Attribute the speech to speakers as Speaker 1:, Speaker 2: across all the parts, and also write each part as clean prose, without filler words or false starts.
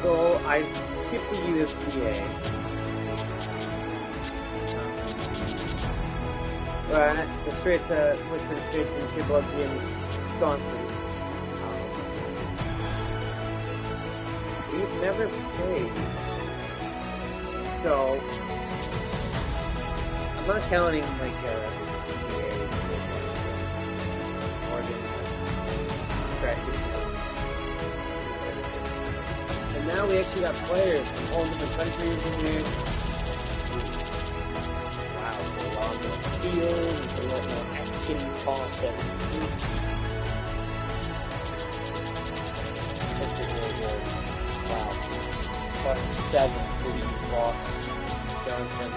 Speaker 1: So I skipped the USDA. We're at the Straits, Whistling Straits in Sheboygan, Wisconsin. We've never played. So, I'm not counting like SGA, Oregon, practice. And now we actually got players from all different countries in here. Wow, it's a lot more field, it's a lot more action, ball 17. This is really good. Wow. +7 for the loss down from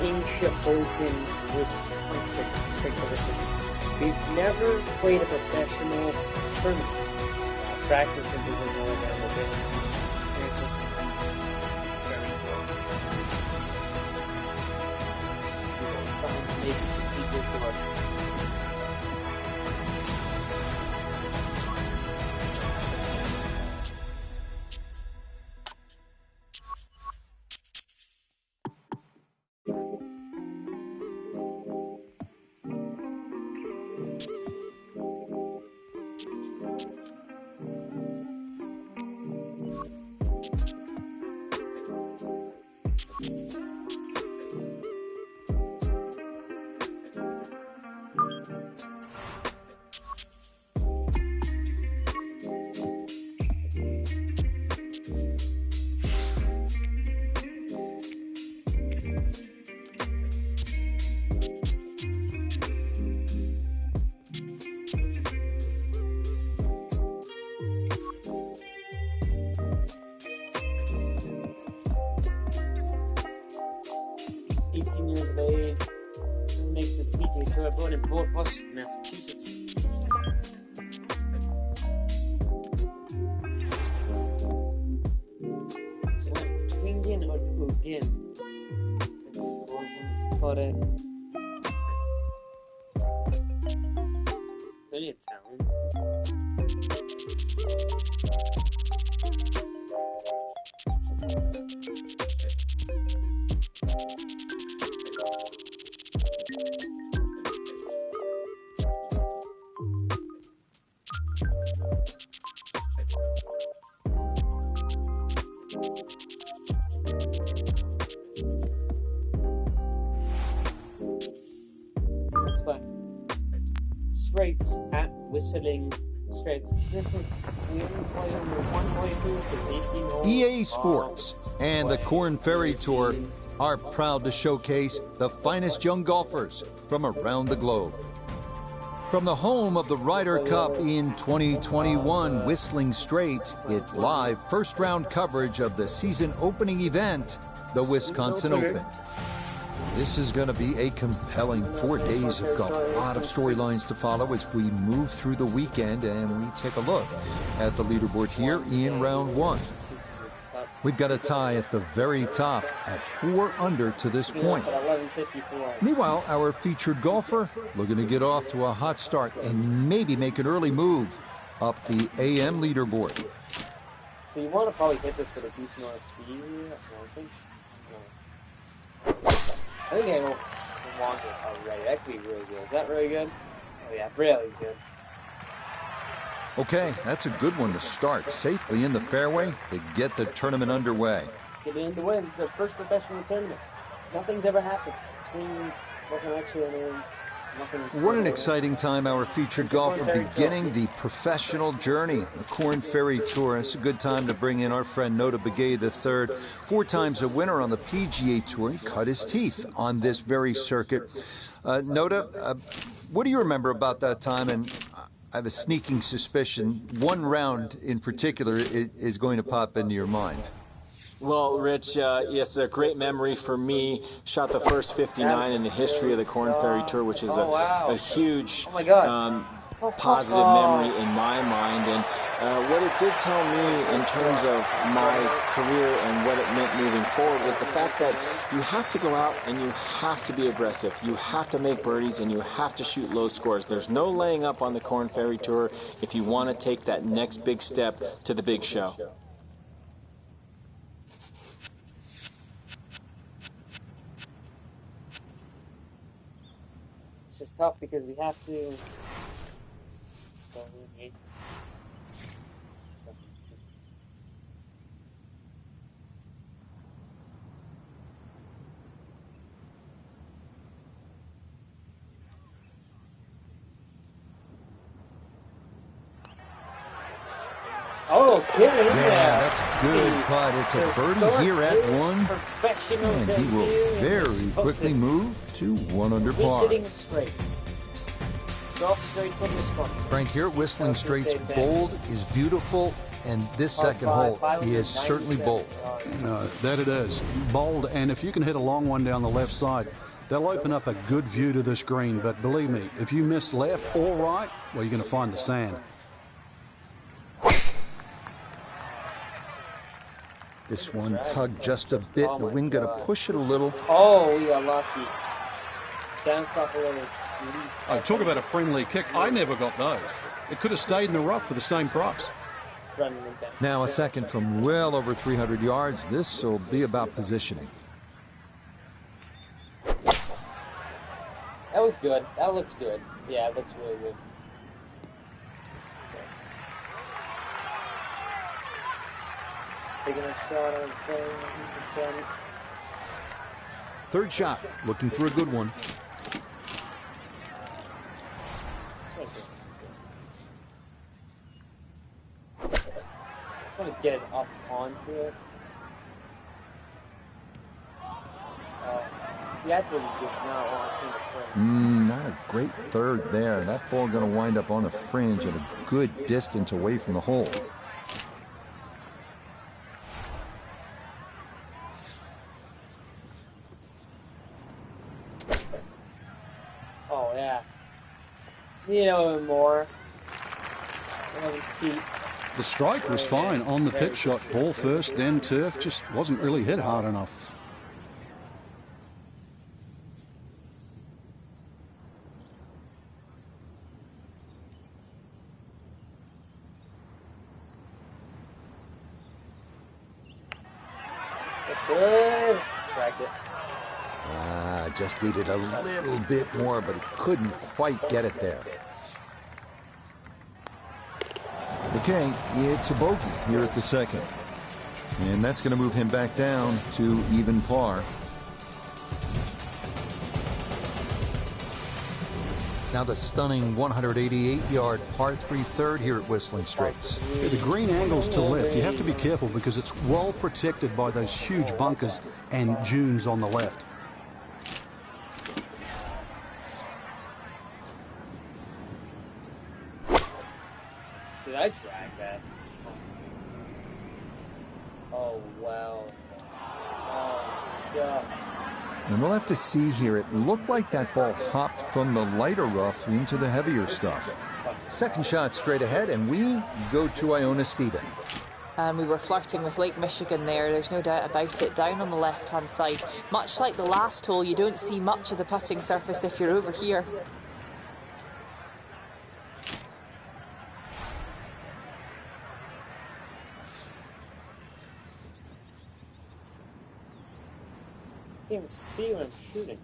Speaker 1: in Sheboygan, Wisconsin. We've never played a professional tournament. Practice in Brazil more than the game. Born in Boston, Massachusetts. So what? Twingen or Ugin? For it. Plenty of talent. Straits at Whistling Straits. This is the only player with 1.2
Speaker 2: EA Sports and the Corn Ferry Tour are proud to showcase the finest young golfers from around the globe. From the home of the Ryder Cup in 2021, Whistling Straits, it's live first-round coverage of the season opening event, the Wisconsin Open. This is going to be a compelling 4 days of golf. A lot of storylines to follow as we move through the weekend, and we take a look at the leaderboard here in round one. We've got a tie at the very top at 4 under to this point. Meanwhile, our featured golfer looking to get off to a hot start and maybe make an early move up the AM leaderboard.
Speaker 1: So you want to probably hit this with a decent amount of speed, I think. I think I don't want it already. That could be really good. Is that really good? Oh yeah, really good.
Speaker 2: Okay, that's a good one to start safely in the fairway to get the tournament underway.
Speaker 1: Get in to win. It's the first professional tournament. Nothing's ever happened. Swing, nothing actually,
Speaker 2: What an exciting time, our featured golfer beginning the professional journey. The Corn Ferry Tour. It's a good time to bring in our friend Nota Begay III, 4 times a winner on the PGA Tour. He cut his teeth on this very circuit. Nota, what do you remember about that time? And I have a sneaking suspicion one round in particular is going to pop into your mind.
Speaker 3: Well, Rich, it's a great memory for me. Shot the first 59 in the history of the Corn Ferry Tour, which is a huge positive memory in my mind. And what it did tell me in terms of my career and what it meant moving forward was the fact that you have to go out and you have to be aggressive. You have to make birdies and you have to shoot low scores. There's no laying up on the Corn Ferry Tour if you want to take that next big step to the big show.
Speaker 1: It's just tough because we have to. Oh, get it in there.
Speaker 2: That's a good putt. It's a birdie here at one. And he will very quickly move to 1 under par.
Speaker 1: Whistling Straits. Golf Straits on the spot.
Speaker 2: Frank, here at Whistling Straits, bold is beautiful, and this second hole is certainly bold.
Speaker 4: That it is. Bold, and if you can hit a long one down the left side, they'll open up a good view to this green. But believe me, if you miss left or right, well, you're going to find the sand.
Speaker 2: This one tugged just a bit. The wind going to push it a little.
Speaker 1: Oh, we got lucky. Bounced off a little.
Speaker 4: Oh, talk about a friendly kick. I never got those. It could have stayed in the rough for the same price.
Speaker 2: Now a second from well over 300 yards. This will be about positioning.
Speaker 1: That was good. That looks good. Yeah, it looks really good. Taking a shot on the
Speaker 2: Third shot, looking for a good one.
Speaker 1: I want to get up onto it. See, that's what we did not want to
Speaker 2: Not a great third there. That ball going to wind up on the fringe at a good distance away from the hole.
Speaker 1: Oh, yeah. Need a little bit more.
Speaker 4: The strike was fine on the pitch shot. Ball first, then turf. Just wasn't really hit hard enough.
Speaker 1: Good. Tracked it.
Speaker 2: Just needed a little bit more, but he couldn't quite get it there. Okay, it's a bogey here at the second. And that's going to move him back down to even par. Now the stunning 188-yard par 3 third here at Whistling Straits.
Speaker 4: Yeah, the green angles to left. You have to be careful because it's well protected by those huge bunkers and dunes on the left.
Speaker 1: Did I drag that? Oh, wow. Oh, God.
Speaker 2: And we'll have to see here. It looked like that ball hopped from the lighter rough into the heavier stuff. Second shot straight ahead, and we go to Iona Stephen.
Speaker 5: We were flirting with Lake Michigan there, there's no doubt about it, down on the left-hand side. Much like the last hole, you don't see much of the putting surface if you're over here.
Speaker 1: I can't even see when I'm shooting.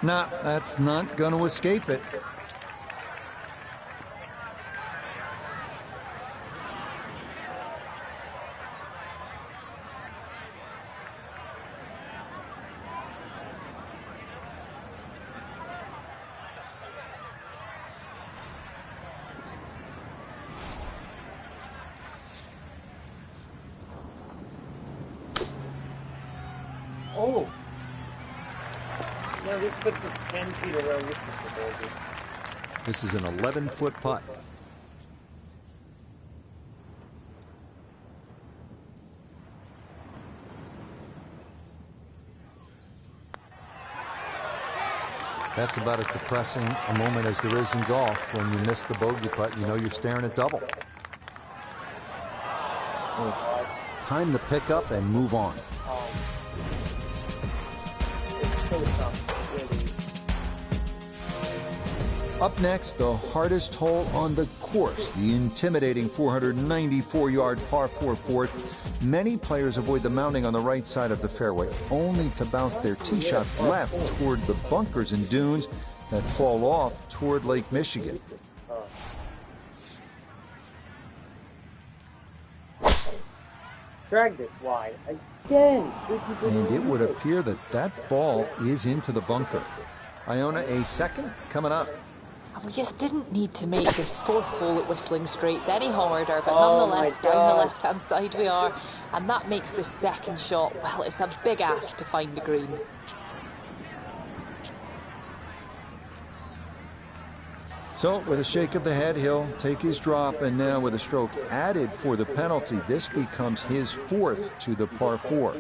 Speaker 2: Nah, that's not going to escape it.
Speaker 1: Oh! No, this puts us 10 feet away. This is the bogey.
Speaker 2: This is an 11-foot putt. That's about as depressing a moment as there is in golf. When you miss the bogey putt, you know you're staring at double. Time to pick up and move on.
Speaker 1: It's so tough. Really.
Speaker 2: Up next, the hardest hole on the course, the intimidating 494-yard par 4 fort. Many players avoid the mounting on the right side of the fairway, only to bounce their tee shots left toward the bunkers and dunes that fall off toward Lake Michigan.
Speaker 1: Dragged it wide again.
Speaker 2: And it would appear that that ball is into the bunker. Iona, a second coming up.
Speaker 5: We just didn't need to make this fourth hole at Whistling Straits any harder, but nonetheless, down the left-hand side we are, and that makes the second shot, well, it's a big ask to find the green.
Speaker 2: So, with a shake of the head, he'll take his drop, and now with a stroke added for the penalty, this becomes his fourth to the par 4.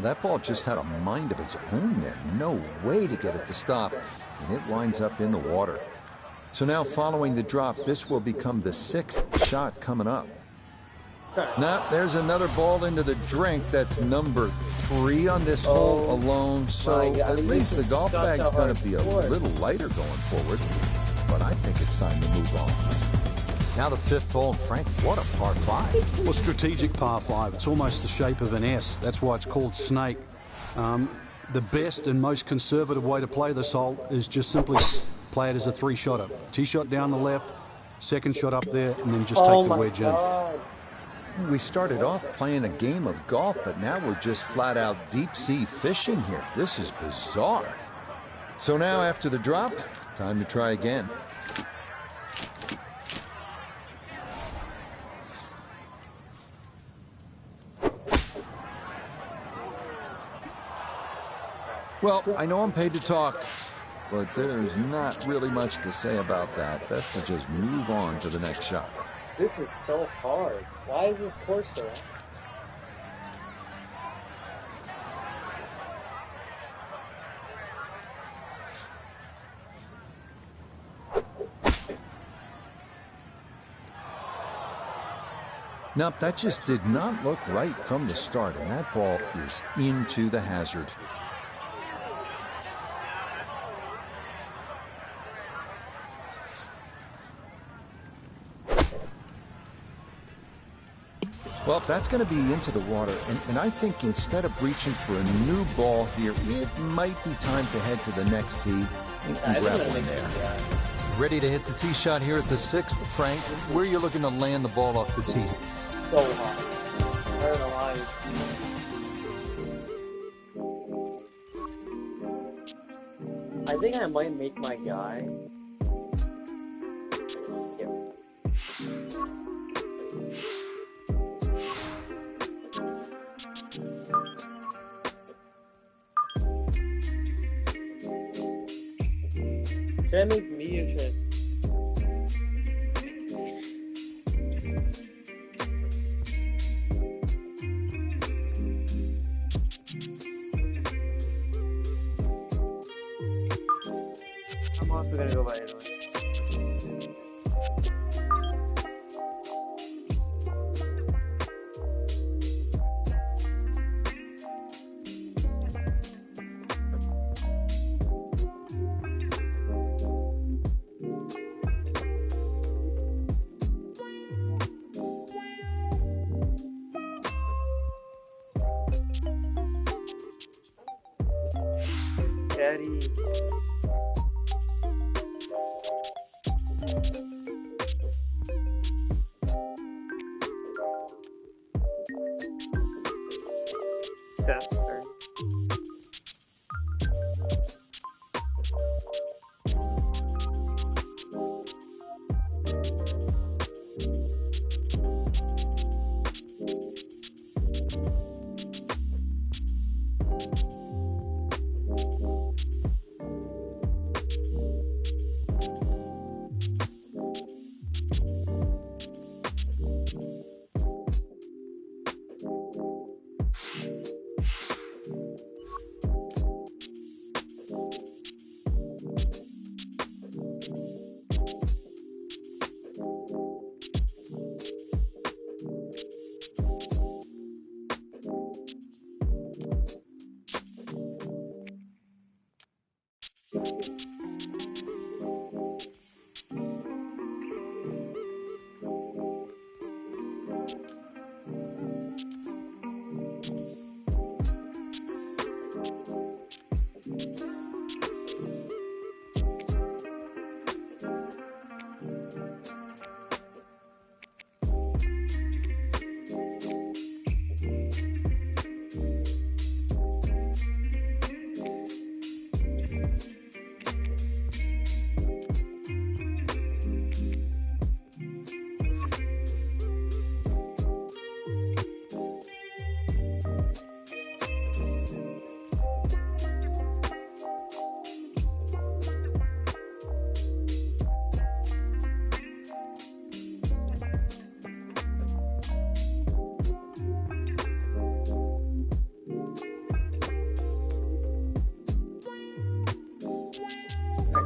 Speaker 2: That ball just had a mind of its own there. No way to get it to stop, and it winds up in the water. So now, following the drop, this will become the 6th shot coming up. Now, there's another ball into the drink. That's number 3 on this hole alone. So at least the golf bag's going to be a little lighter going forward. But I think it's time to move on. Now the 5th hole, Frank, what a par 5.
Speaker 4: Well, strategic par 5. It's almost the shape of an S. That's why it's called snake. The best and most conservative way to play this hole is just simply play it as a 3-shotter. Tee shot down the left, second shot up there, and then just take the wedge in.
Speaker 2: We started off playing a game of golf, but now we're just flat out deep sea fishing here. This is bizarre. So now after the drop, time to try again. Well, I know I'm paid to talk, but there's not really much to say about that. Best to just move on to the next shot.
Speaker 1: This is so hard. Why is this course so hard?
Speaker 2: Nope, that just did not look right from the start, and that ball is into the hazard. Well, that's going to be into the water, and I think instead of reaching for a new ball here, it might be time to head to the next tee and grab one there. Ready to hit the tee shot here at the 6th, Frank? Where are you looking to land the ball off the tee?
Speaker 1: So hard. I don't know why. I think I might make my guy. Should I make me or should I? I'm also gonna go by anyway. Daddy. Seth.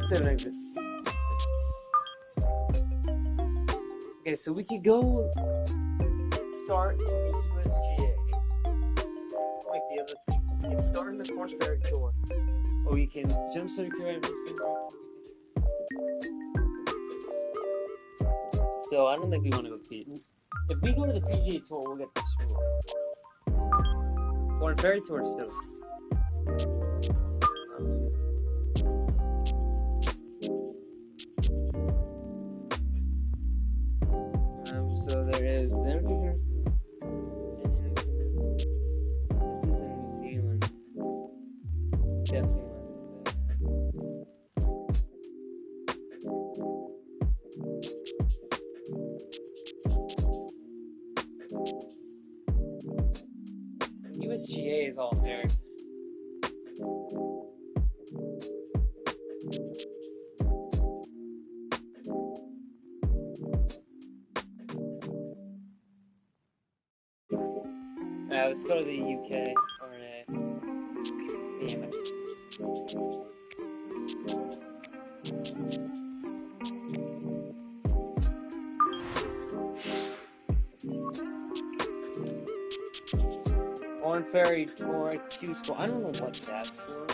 Speaker 1: save an exit. Okay, so we could go start in the USGA. Like the other things. We can start in the Corn Ferry Tour. Or we can jump circuit and so I don't think we want to go to the PGA. If we go to the PGA Tour, we'll get destroyed. Corn Ferry Tour still. So there is there. This is in New Zealand. Definitely. USGA is all American. Let's go to the UK or Corn Ferry Tour Q School. I don't know what that's for.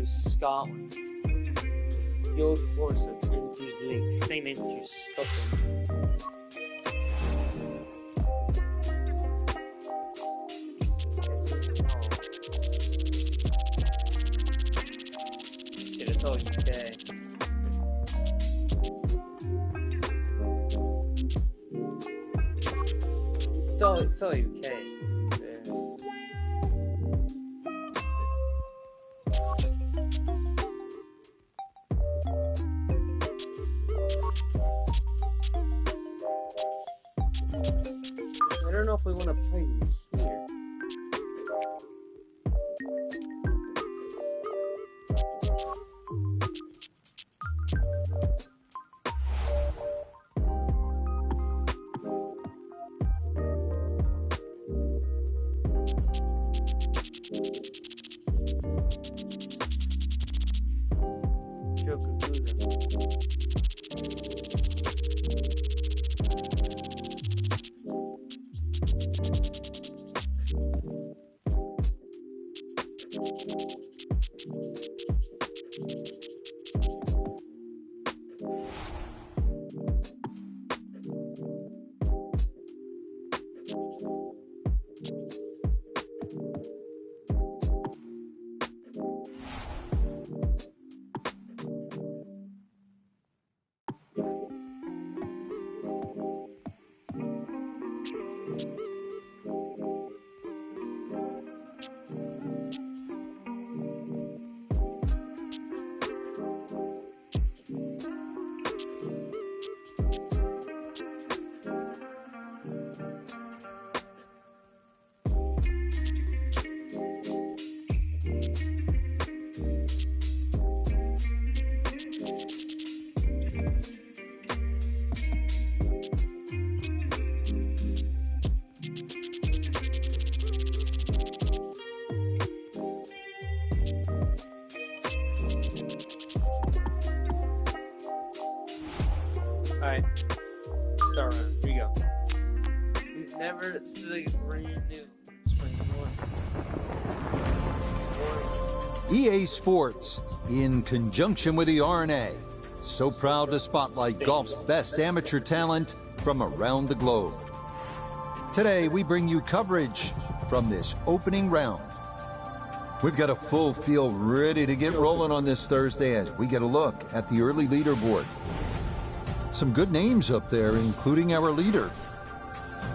Speaker 1: Scotland. The old course of League, St. Andrews, Scotland. Shit, it's all UK. It's all UK. I don't know if we want to play here. Alright. Start round. Here we go. We've never. This is like brand new.
Speaker 2: EA Sports, in conjunction with the RNA, so proud to spotlight golf's best amateur talent from around the globe. Today, we bring you coverage from this opening round. We've got a full field ready to get rolling on this Thursday as we get a look at the early leaderboard. Some good names up there, including our leader.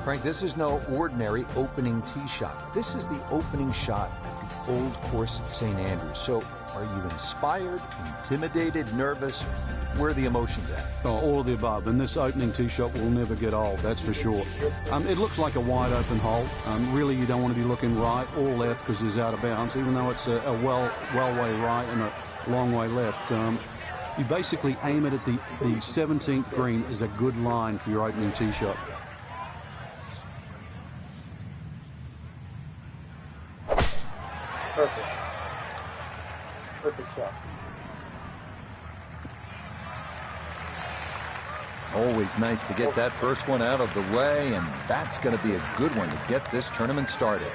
Speaker 2: Frank, this is no ordinary opening tee shot. This is the opening shot at the old course at St. Andrews. So are you inspired, intimidated, nervous? Where are the emotions at?
Speaker 4: Oh, all of the above. And this opening tee shot will never get old, that's for sure. It looks like a wide open hole. Really, you don't want to be looking right or left because it's out of bounds, even though it's a well way right and a long way left. You basically aim it at the 17th green is a good line for your opening tee shot.
Speaker 1: Perfect. Perfect shot.
Speaker 2: Always nice to get that first one out of the way, and that's going to be a good one to get this tournament started.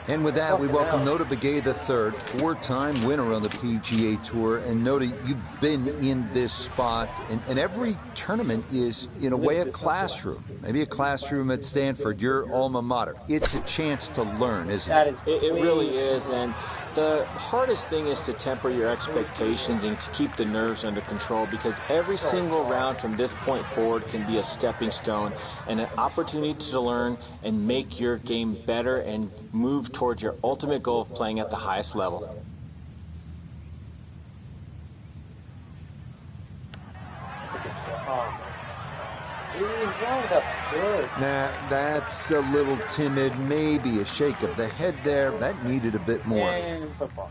Speaker 2: And with that, we welcome Nota Begay III, four-time winner on the PGA Tour. And Nota, you've been in this spot, and every tournament is, in a way, a classroom. Maybe a classroom at Stanford, your alma mater. It's a chance to learn, isn't it?
Speaker 3: It really is, and the hardest thing is to temper your expectations and to keep the nerves under control, because every single round from this point forward can be a stepping stone and an opportunity to learn and make your game better and move towards your ultimate goal of playing at the highest level.
Speaker 1: That's a good shot. He's lined up good.
Speaker 2: Nah, that's a little timid. Maybe a shake of the head there. That needed a bit more.
Speaker 1: And football.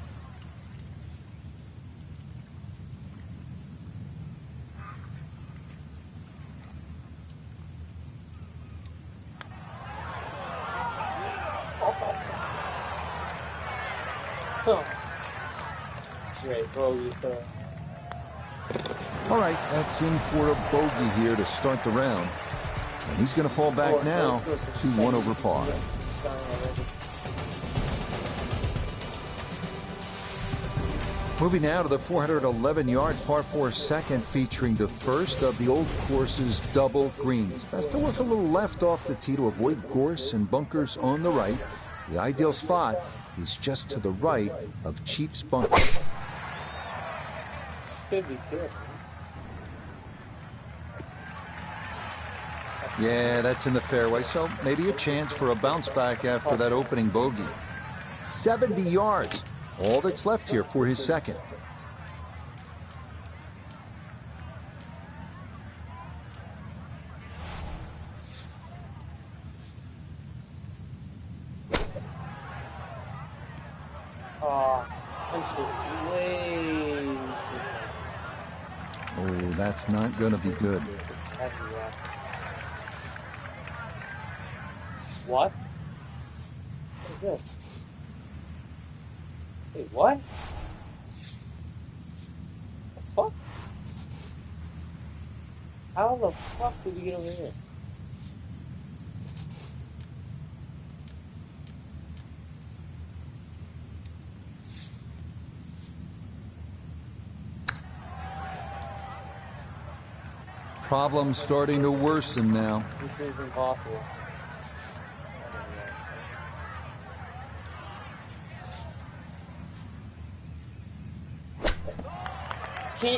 Speaker 1: Great bogey, so.
Speaker 2: All right, that's in for a bogey here to start the round. And he's going to fall back now, 2-1 over par. Moving now to the 411-yard par 4 second, featuring the first of the old course's double greens. Best to work a little left off the tee to avoid gorse and bunkers on the right. The ideal spot is just to the right of Cheap's bunker.
Speaker 1: Should be good.
Speaker 2: Yeah, that's in the fairway, so maybe a chance for a bounce back after that opening bogey. 70 yards, all that's left here for his second.
Speaker 1: Oh, punched it way too far.
Speaker 2: Oh, that's not going to be good.
Speaker 1: It's heavy, yeah. What? What is this? Wait, what? The fuck? How the fuck did we get over here?
Speaker 2: Problems starting to worsen now.
Speaker 1: This is impossible.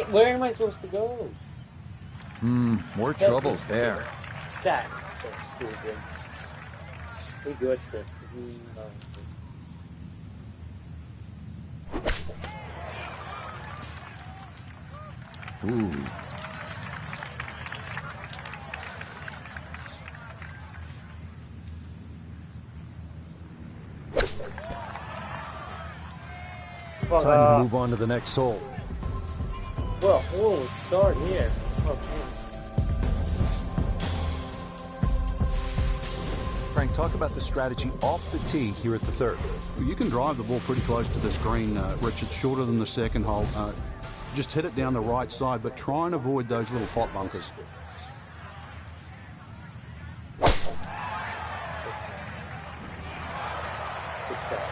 Speaker 1: Where am I supposed to go?
Speaker 2: More troubles there.
Speaker 1: Stat is so stupid. We glitched it.
Speaker 2: Ooh.
Speaker 1: Fuck
Speaker 4: Time
Speaker 1: off.
Speaker 4: to move on to the next hole.
Speaker 1: Well, we'll start here. Okay.
Speaker 2: Frank, talk about the strategy off the tee here at the third.
Speaker 4: You can drive the ball pretty close to this green, Rich. It's shorter than the second hole. Just hit it down the right side, but try and avoid those little pot bunkers.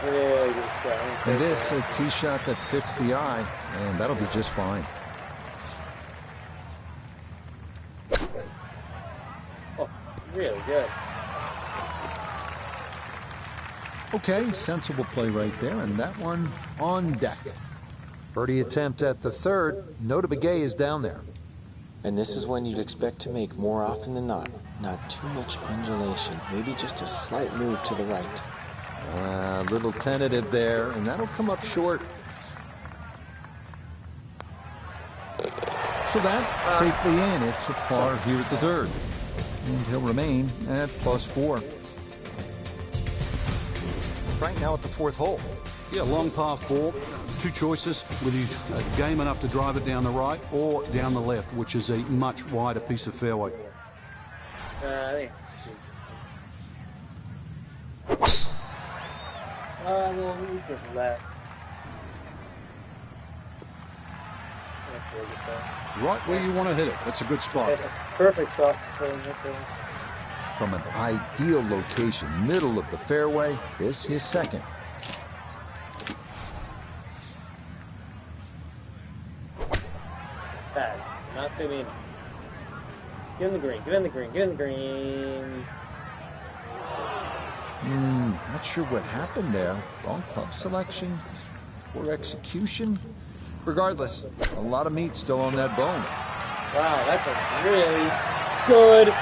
Speaker 1: Really good shot.
Speaker 2: And this, a tee shot that fits the eye, and that'll be just fine.
Speaker 1: Oh, really good.
Speaker 2: Okay, sensible play right there, and that one on deck. Birdie attempt at the third. Nota Begay is down there.
Speaker 3: And this is when you'd expect to make more often than not. Not too much undulation, maybe just a slight move to the right.
Speaker 2: A little tentative there, and that'll come up short. So that safely in. It's a par here at the third. And he'll remain at +4. Frank, now at the 4th hole.
Speaker 4: Yeah, long par 4. Two choices, whether you game enough to drive it down the right or down the left, which is a much wider piece of fairway.
Speaker 1: I think it's well, he's to the left. That's where we go.
Speaker 4: Right where you want to hit it. That's a good spot.
Speaker 1: Perfect shot.
Speaker 2: From an ideal location, middle of the fairway, this is second.
Speaker 1: Bad. Not too mean. Get in the green. Get in the green. Get in the green.
Speaker 2: Not sure what happened there. Wrong club selection or execution. Regardless, a lot of meat still on that bone.
Speaker 1: Wow, that's a really good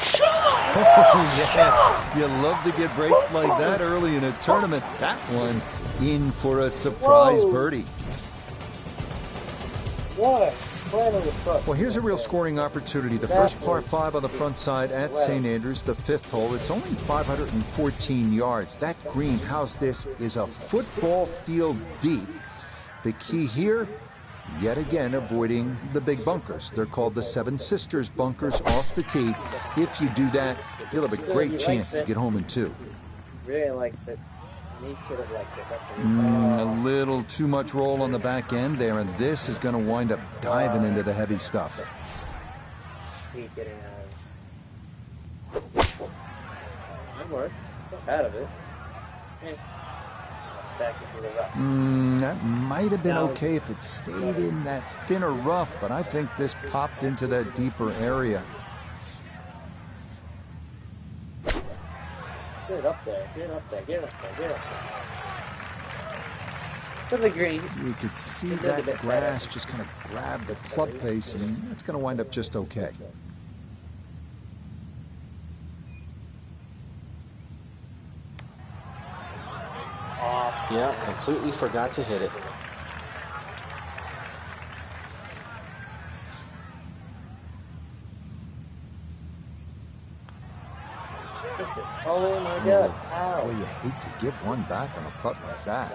Speaker 1: shot!
Speaker 2: Oh, yes. You love to get breaks like that early in a tournament. That one in for a surprise birdie.
Speaker 1: What a plan of the front.
Speaker 2: Well, here's a real scoring opportunity. The first par 5 on the front side at St. Andrews, the 5th hole. It's only 514 yards. That greenhouse, this is a football field deep. The key here, yet again, avoiding the big bunkers. They're called the Seven Sisters bunkers off the tee. If you do that, you'll have a great chance to get home in 2.
Speaker 1: Really likes it. He should have liked it. That's
Speaker 2: A little too much roll on the back end there, and this is going to wind up diving into the heavy stuff.
Speaker 1: Keep getting out. That works. Not bad of it. Back into the rough.
Speaker 2: That might have been okay if it stayed in that thinner rough, but I think this popped into that deeper area.
Speaker 1: Get it up there. Get it up there. Get it up there. Get it up there. It's on the green.
Speaker 2: You could see that grass just kind of grab the club face, and it's going to wind up just okay.
Speaker 3: Yeah, completely forgot to hit it.
Speaker 1: Oh my God. Ow.
Speaker 2: Boy, you hate to give one back on a putt like that.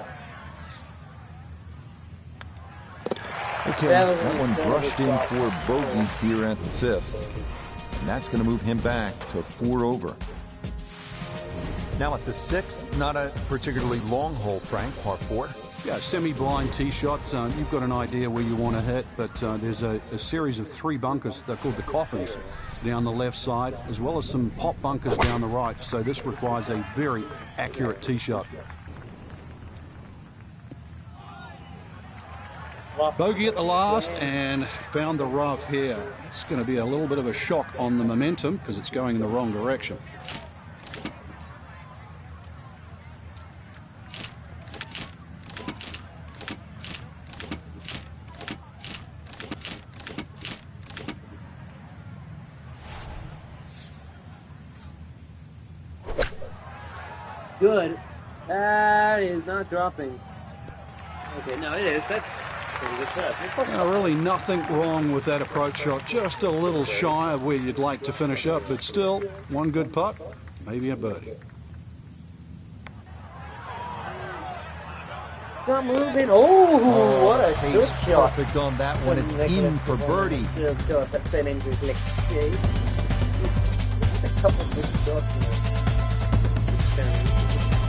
Speaker 2: Okay, that one brushed in for bogey here at the 5th. And that's going to move him back to 4 over. Now at the 6th, not a particularly long hole, Frank, par 4.
Speaker 4: Yeah, semi-blind tee shot. You've got an idea where you want to hit, but there's a series of 3 bunkers. They're called the coffins down the left side, as well as some pop bunkers down the right. So this requires a very accurate tee shot. Bogey at the last and found the rough here. It's going to be a little bit of a shock on the momentum because it's going in the wrong direction.
Speaker 1: Good. That is not dropping. Okay, no, it is. That's pretty good shot.
Speaker 4: Really nothing wrong with that approach shot. Just a little shy of where you'd like to finish up, but still, one good putt, maybe a birdie.
Speaker 1: It's not moving. Oh, what a good shot.
Speaker 2: Perfect on that one. It's in for birdie.
Speaker 1: Of course, that St. Andrews lick. He's a couple of good shots in this.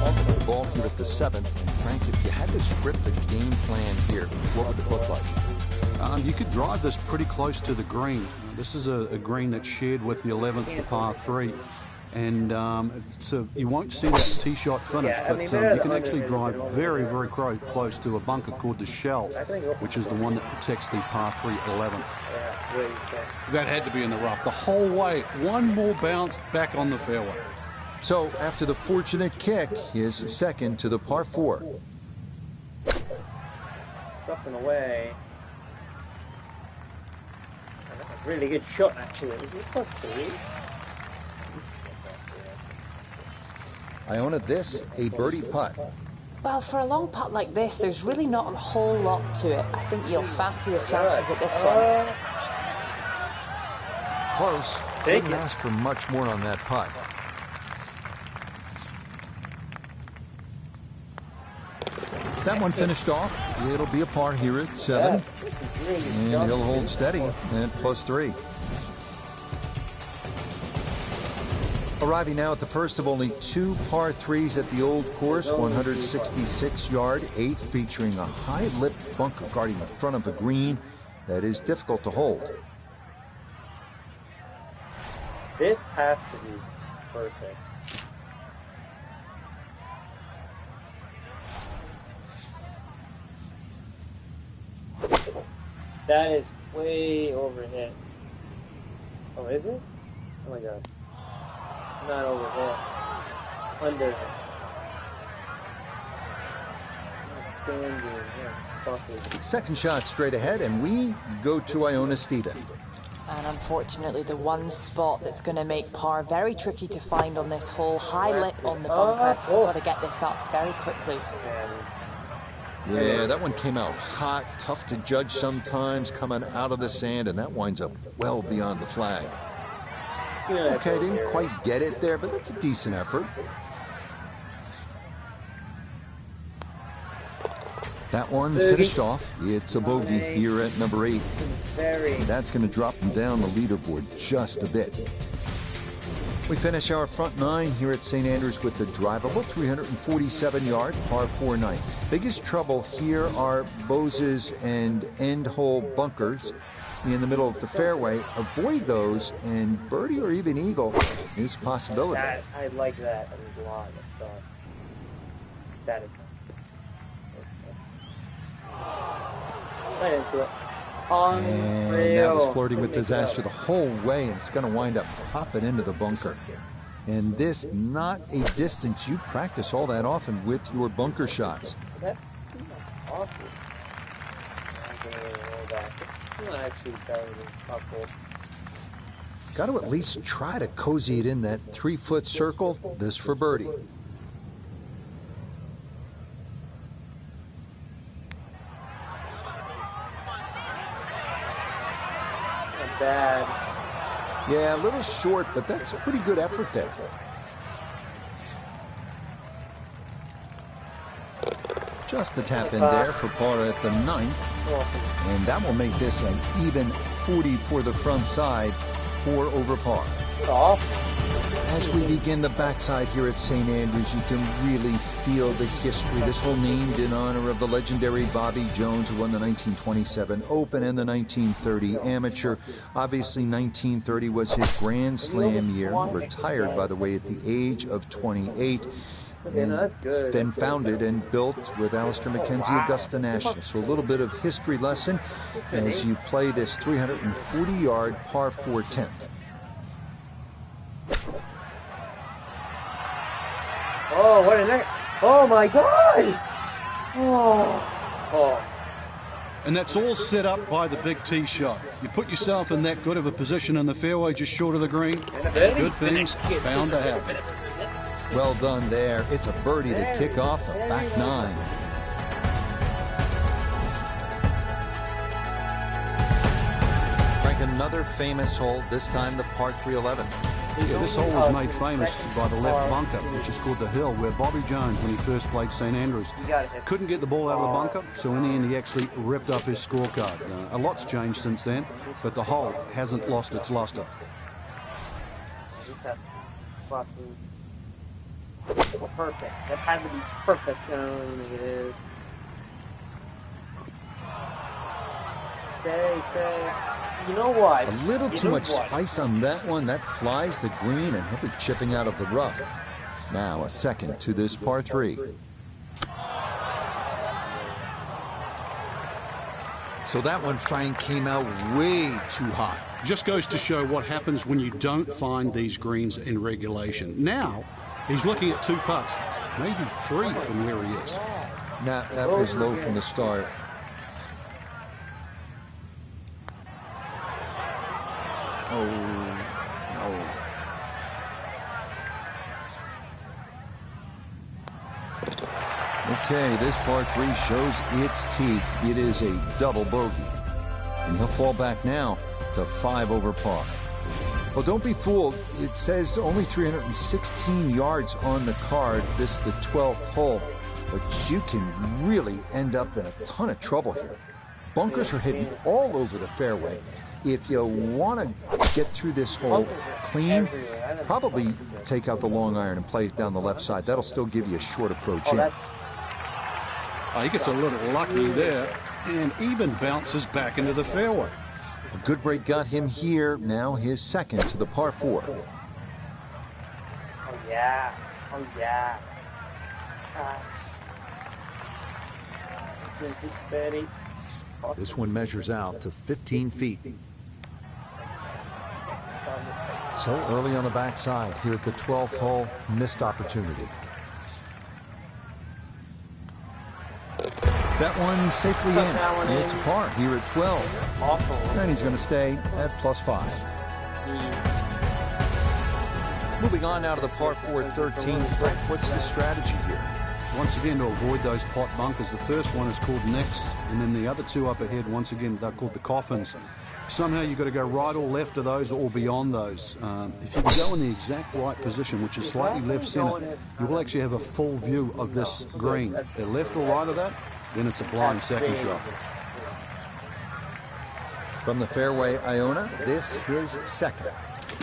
Speaker 2: The ball here at the 7th. And Frank, if you had to script a game plan here, what would it look like?
Speaker 4: You could drive this pretty close to the green. This is a green that's shared with the 11th for par 3. And you won't see that tee shot finish, but you can actually drive very, very close to a bunker called the Shell, which is the one that protects the par 3 at 11th. That had to be in the rough the whole way. One more bounce back on the fairway.
Speaker 2: So, after the fortunate kick, his second to the par 4.
Speaker 1: It's up and away. Really good shot, actually. Is it par 3?
Speaker 2: Iona, this a birdie putt.
Speaker 5: Well, for a long putt like this, there's really not a whole lot to it. I think you'll fancy his chances at this one.
Speaker 2: Close. Couldn't ask for much more on that putt. That one finished off. It'll be a par here at 7. And he'll hold steady at +3. Arriving now at the first of only 2 par 3s at the old course, 166-yard 8th, featuring a high-lip bunker guarding the front of the green that is difficult to hold.
Speaker 1: This has to be perfect. That is way overhit. Oh, is it? Oh my god. Not overhit. Under. Sand dune. Yeah,
Speaker 2: second shot straight ahead, and we go to Iona Stephen.
Speaker 5: And unfortunately, the one spot that's going to make par very tricky to find on this hole, high lip on the bunker. Got to get this up very quickly.
Speaker 2: Yeah, that one came out hot, tough to judge sometimes, coming out of the sand, and that winds up well beyond the flag. Okay, didn't quite get it there, but that's a decent effort. That one finished off. It's a bogey here at number 8. And that's going to drop him down the leaderboard just a bit. We finish our front 9 here at St. Andrews with the drivable 347-yard par 4 9. Biggest trouble here are Bose's and end hole bunkers in the middle of the fairway. Avoid those, and birdie or even eagle is a possibility.
Speaker 1: I like that a lot. That is right into it.
Speaker 2: And that was flirting with disaster the whole way, and it's going to wind up popping into the bunker. And this, not a distance you practice all that often with your bunker shots.
Speaker 1: That's awful. It's not actually terribly awful.
Speaker 2: Got to at least try to cozy it in that 3-foot circle. This for birdie.
Speaker 1: Bad.
Speaker 2: Yeah, a little short, but that's a pretty good effort there. Just a tap in there for par at the 9th. And that will make this an even 40 for the front side, 4 over par. As we begin the backside here at St. Andrews, you can really feel the history. This hole named in honor of the legendary Bobby Jones, who won the 1927 Open and the 1930 Amateur. Obviously, 1930 was his Grand Slam year. Retired, by the way, at the age of 28. And then founded and built with Alistair McKenzie, Augusta National. So a little bit of history lesson as you play this 340-yard par 4 10th.
Speaker 1: Oh, what a night. Oh, my God. Oh.
Speaker 4: And that's all set up by the big tee shot. You put yourself in that good of a position in the fairway just short of the green, good things bound to happen.
Speaker 2: Well done there. It's a birdie to kick off the back 9. Frank, another famous hole, this time the par 311.
Speaker 4: Yeah, this hole was made famous by the left bunker, which is called the Hill, where Bobby Jones, when he first played St. Andrews, couldn't get the ball out of the bunker, so in the end he actually ripped up his scorecard. A lot's changed since then, but the hole hasn't lost its luster.
Speaker 1: This has perfect. That had to be perfect. I don't think it is. Stay. You know what?
Speaker 2: A little too much spice on that one. That flies the green, and he'll be chipping out of the rough. Now a second to this par 3. So that one, Frank, came out way too hot.
Speaker 4: Just goes to show what happens when you don't find these greens in regulation. Now, he's looking at 2 putts, maybe 3 from where he is.
Speaker 2: Nah, that was low from the start. Oh, no. Okay, this par 3 shows its teeth. It is a double bogey. And he'll fall back now to 5 over par. Well, don't be fooled. It says only 316 yards on the card. This is the 12th hole. but you can really end up in a ton of trouble here. Bunkers are hidden all over the fairway. If you want to get through this hole clean, probably take out the long iron and play it down the left side. That'll still give you a short approach in.
Speaker 4: Oh, he gets a little lucky there and even bounces back into the fairway.
Speaker 2: A good break got him here. Now his second to the par 4.
Speaker 1: Oh, yeah. Oh, yeah.
Speaker 2: This one measures out to 15 feet. So early on the backside here at the 12th hole, missed opportunity. That one safely in. It's a par here at 12.
Speaker 1: Awful.
Speaker 2: And he's going to stay at +5. Moving on now to the par 4 13. What's the strategy here?
Speaker 4: Once again, to avoid those pot bunkers, the first one is called nicks, and then the other two up ahead, once again, they're called the coffins. Somehow you've got to go right or left of those or beyond those. If you can go in the exact right position, which is slightly left center, you will actually have a full view of this green. The left or right of that, then it's a blind second shot.
Speaker 2: From the fairway, Iona, this is second.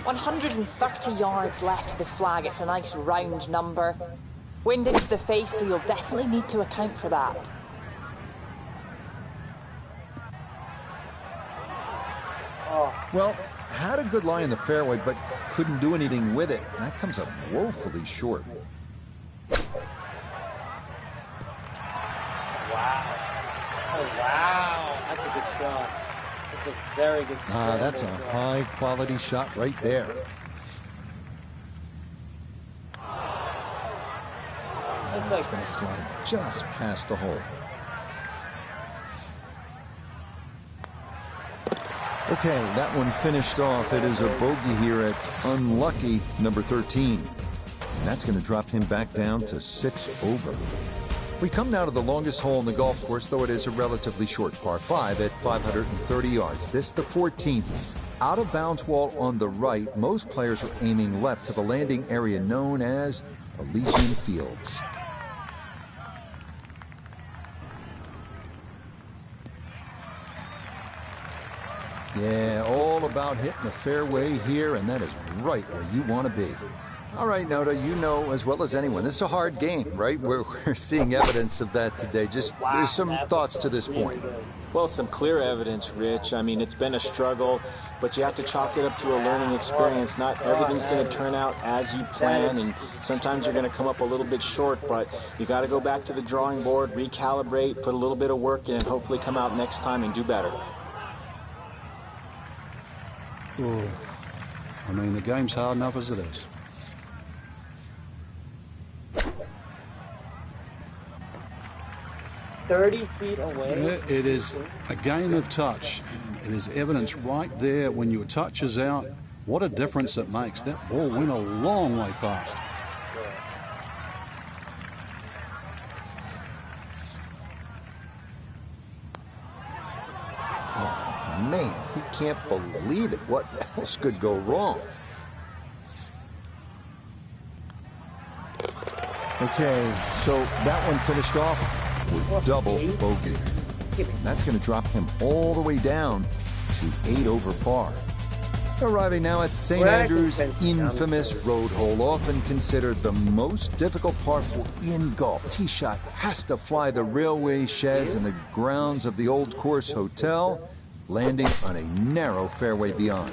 Speaker 5: 130 yards left to the flag. It's a nice round number. Wind into the face, so you'll definitely need to account for that.
Speaker 2: Well, had a good lie in the fairway, but couldn't do anything with it. That comes up woefully short.
Speaker 1: Wow. Oh, wow. That's a good shot. That's a very good shot.
Speaker 2: That's a high-quality shot right there. It's going to slide just past the hole. Okay, that one finished off. It is a bogey here at unlucky number 13. And that's going to drop him back down to 6 over. We come now to the longest hole in the golf course, though it is a relatively short par 5 at 530 yards. This the 14th. Out of bounds wall on the right. Most players are aiming left to the landing area known as Elysian Fields. Yeah, all about hitting the fairway here, and that is right where you want to be. All right, Noda, you know as well as anyone, this is a hard game, right? We're seeing evidence of that today. Just there's some thoughts to this point.
Speaker 3: Well, some clear evidence, Rich. I mean, it's been a struggle, but you have to chalk it up to a learning experience. Not everything's going to turn out as you plan, and sometimes you're going to come up a little bit short, but you got to go back to the drawing board, recalibrate, put a little bit of work in, and hopefully come out next time and do better.
Speaker 4: Oh, I mean, the game's hard enough as it is.
Speaker 1: "30 feet away."
Speaker 4: Yeah, it is a game of touch. It is evidence right there when your touch is out. What a difference it makes. That ball went a long way past.
Speaker 2: Man, he can't believe it. What else could go wrong? Okay, so that one finished off with double bogey. That's going to drop him all the way down to 8 over par. Arriving now at St. Andrews' infamous road hole, often considered the most difficult par 4 in golf. Tee shot has to fly the railway sheds and the grounds of the Old Course Hotel, landing on a narrow fairway beyond.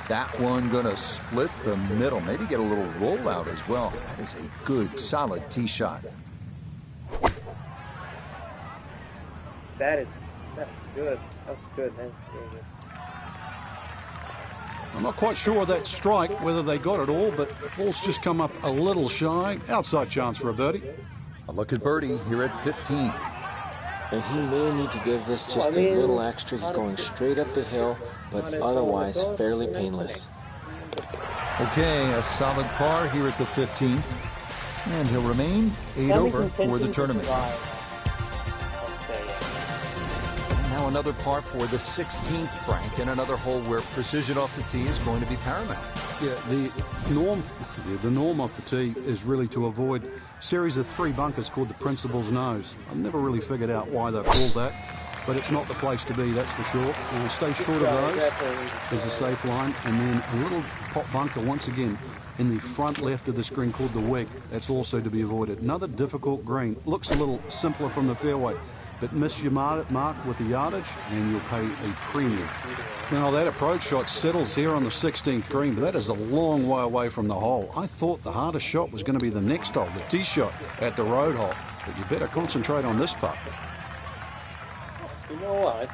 Speaker 2: That one gonna split the middle, maybe get a little rollout as well. That is a good, solid tee shot.
Speaker 1: That's good. That's good, man.
Speaker 4: I'm not quite sure of that strike, whether they got it all, but the ball's just come up a little shy. Outside chance for a birdie.
Speaker 2: A look at birdie here at 15.
Speaker 3: And he may need to give this just a little extra. He's going straight up the hill, but otherwise fairly painless.
Speaker 2: Okay, a solid par here at the 15th. And he'll remain 8 over for the tournament. And now another par for the 16th, Frank, and another hole where precision off the tee is going to be paramount.
Speaker 4: Yeah, the norm off the tee is really to avoid a series of 3 bunkers called the Principal's Nose. I've never really figured out why they're called that, but it's not the place to be, that's for sure. Stay short of those is a safe line, and then a little pop bunker once again in the front left of the green called the Wig. That's also to be avoided. Another difficult green. Looks a little simpler from the fairway, but miss your mark with the yardage and you'll pay a premium. Now that approach shot settles here on the 16th green, but that is a long way away from the hole. I thought the hardest shot was going to be the next hole, the tee shot at the road hole, but you better concentrate on this putt.
Speaker 1: You know what?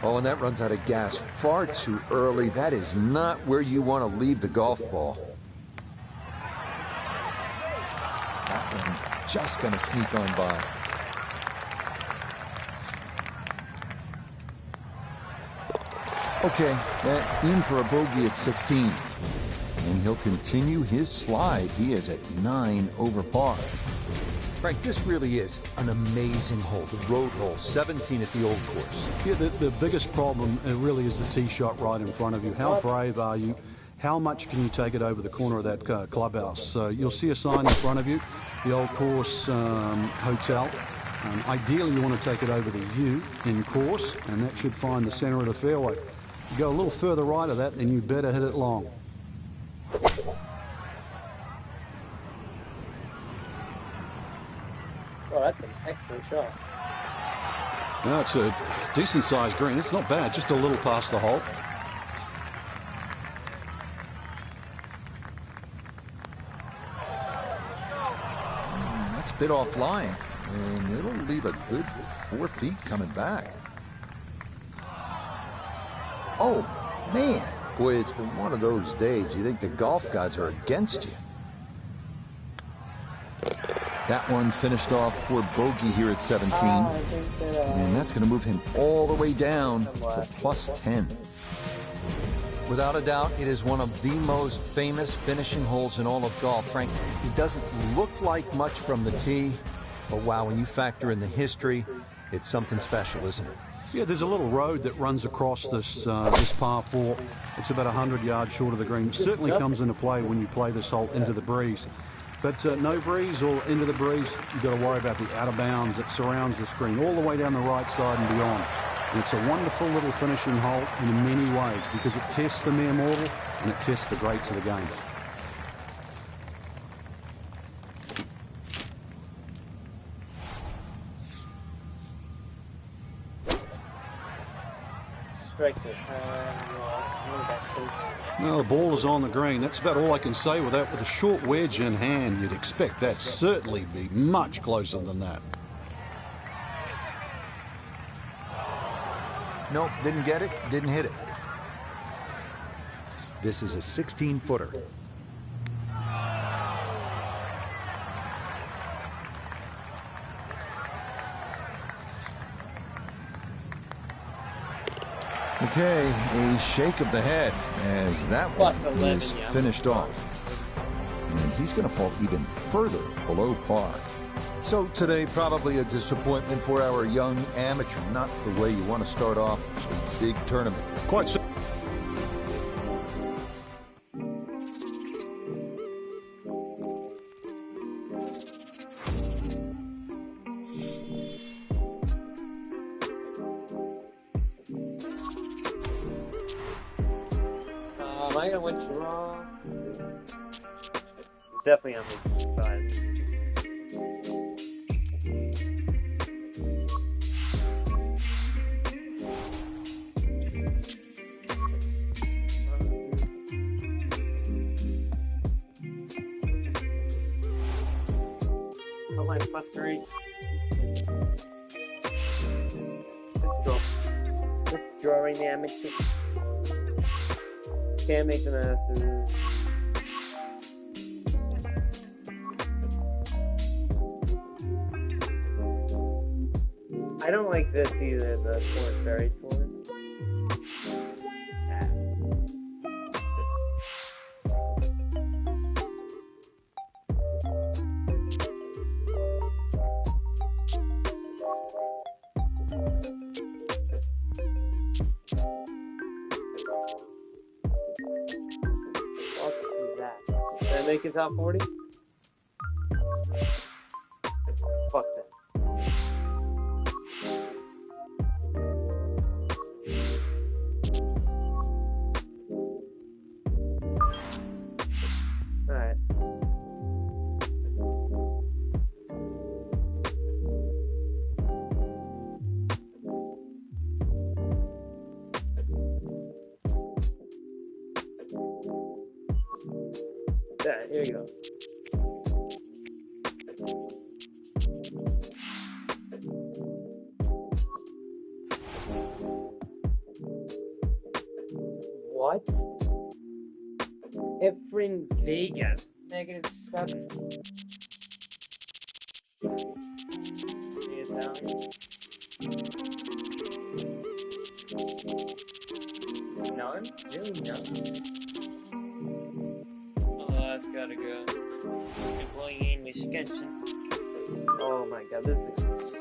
Speaker 2: Oh, and that runs out of gas far too early. That is not where you want to leave the golf ball. That one just going to sneak on by. Okay, in for a bogey at 16. And he'll continue his slide. He is at 9 over par. Frank, this really is an amazing hole. The road hole, 17 at the old course.
Speaker 4: Yeah, the biggest problem really is the tee shot right in front of you. How brave are you? How much can you take it over the corner of that clubhouse? You'll see a sign in front of you, the old course hotel. Ideally, you want to take it over the U in course, and that should find the center of the fairway. You go a little further right of that, then you better hit it long.
Speaker 1: Oh, that's an excellent shot.
Speaker 4: No, it's a decent-sized green. It's not bad, just a little past the hole.
Speaker 2: That's a bit offline, and it'll leave a good 4 feet coming back. Oh, man. Boy, it's been one of those days. You think the golf gods are against you. That one finished off for bogey here at 17. And that's going to move him all the way down to plus 10. Without a doubt, it is one of the most famous finishing holes in all of golf. Frank, it doesn't look like much from the tee, but wow, when you factor in the history, it's something special, isn't it?
Speaker 4: Yeah, there's a little road that runs across this par 4. It's about 100 yards short of the green. It certainly comes into play when you play this hole into the breeze. But no breeze or into the breeze, you've got to worry about the out of bounds that surrounds the screen all the way down the right side and beyond. And it's a wonderful little finishing hole in many ways because it tests the mere mortal and it tests the greats of the game.
Speaker 1: Strikes it.
Speaker 4: Well, the ball is on the green. That's about all I can say with that. With a short wedge in hand, you'd expect that certainly be much closer than that.
Speaker 2: Nope, didn't get it, didn't hit it. This is a 16-footer. Okay, a shake of the head as that one is finished off. And he's going to fall even further below par. So today, probably a disappointment for our young amateur. Not the way you want to start off a big tournament.
Speaker 4: Quite so.
Speaker 1: Am I going to win draw? Definitely on the 5. +3. Let's draw. Let's draw right now, amateur. Can't make the Masters. I don't like this either, the Corn Ferry Tour. Ass. make it top 40? Fuck that. Alright. There, here you go. What? Efren Vegas, -7. The Italians. None? Really none? Oh, that's gotta go. Employee in Wisconsin. Oh my god, this is so...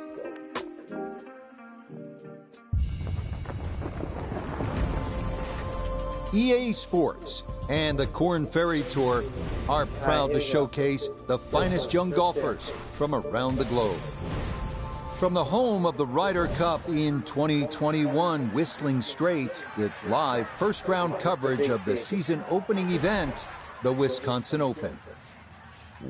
Speaker 2: EA Sports and the Korn Ferry Tour are proud to showcase the finest young golfers from around the globe. From the home of the Ryder Cup in 2021, Whistling Straits, it's live first-round coverage of the season opening event, the Wisconsin Open.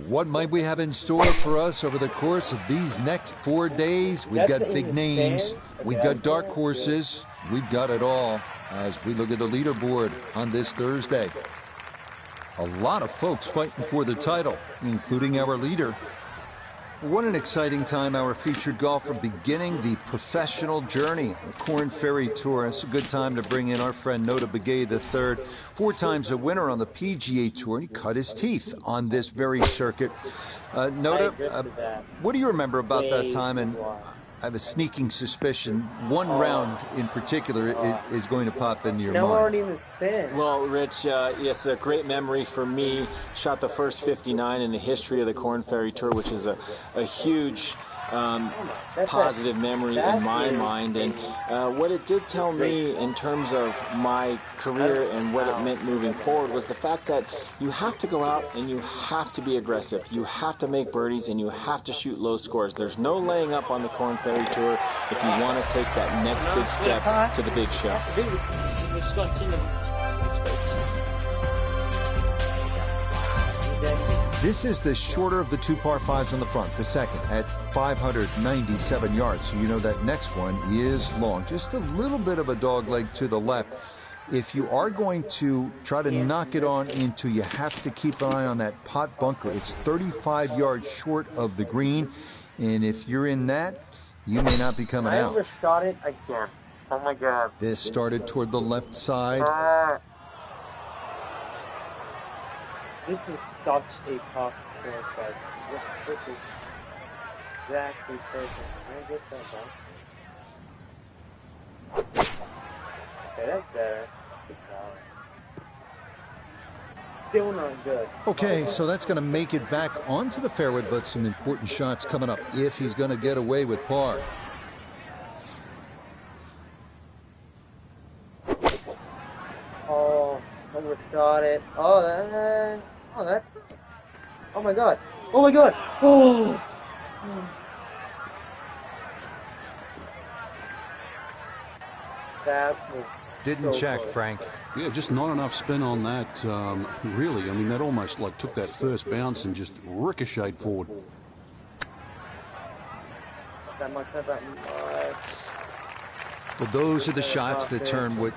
Speaker 2: What might we have in store for us over the course of these next 4 days? We've got big names, we've got dark horses, we've got it all as we look at the leaderboard on this Thursday. A lot of folks fighting for the title, including our leader. What an exciting time, our featured golfer beginning the professional journey, the Korn Ferry Tour. It's a good time to bring in our friend Nota Begay III, 4 times a winner on the PGA Tour, and he cut his teeth on this very circuit. Nota, what do you remember about that time? And I have a sneaking suspicion one round in particular is going to pop into your mind.
Speaker 1: already in the sand.
Speaker 3: Well, Rich, it's a great memory for me. Shot the first 59 in the history of the Korn Ferry Tour, which is a huge positive memory in my mind. And what it did tell me in terms of my career and what it meant moving forward was the fact that you have to go out and you have to be aggressive. You have to make birdies and you have to shoot low scores. There's no laying up on the Korn Ferry Tour if you want to take that next big step to the big show.
Speaker 2: This is the shorter of the 2 par 5s on the front, the second at 597 yards. So you know that next one is long. Just a little bit of a dog leg to the left. If you are going to try to knock it on into, you have to keep an eye on that pot bunker. It's 35 yards short of the green. And if you're in that, you may not be coming out.
Speaker 1: I overshot it again. Oh my god.
Speaker 2: This started toward the left side.
Speaker 1: This is such a tough course, guys. This is exactly perfect. Can I get that box? Okay, that's better. That's good power. Still not good.
Speaker 2: Okay, so that's going to make it back onto the fairway, but some important shots coming up if he's going to get away with par.
Speaker 1: Oh, overshot it. Oh, that's... Oh my god. Oh my god. Oh. That was
Speaker 2: Didn't
Speaker 1: so
Speaker 2: check,
Speaker 1: close.
Speaker 2: Frank.
Speaker 4: Yeah, just not enough spin on that, really. I mean, that almost like took that first bounce and just ricocheted forward.
Speaker 1: Not that much, not that much.
Speaker 2: Well, those are the shots that turn what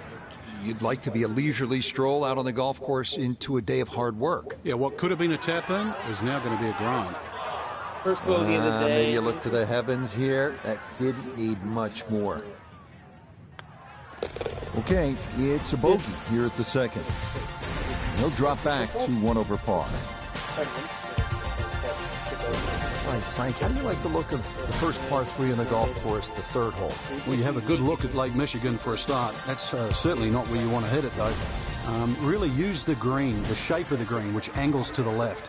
Speaker 2: you'd like to be a leisurely stroll out on the golf course into a day of hard work.
Speaker 4: Yeah, what could have been a tap-in is now going to be a grind.
Speaker 1: First bogey of the day.
Speaker 2: Maybe you look to the heavens here. That didn't need much more. Okay, it's a bogey here at the second. He'll drop back to 1 over par. All right, Frank, how do you like the look of the first par 3 on the golf course, the 3rd hole?
Speaker 4: Well, you have a good look at Lake Michigan for a start. That's certainly not where you want to hit it, though. Really use the green, the shape of the green, which angles to the left.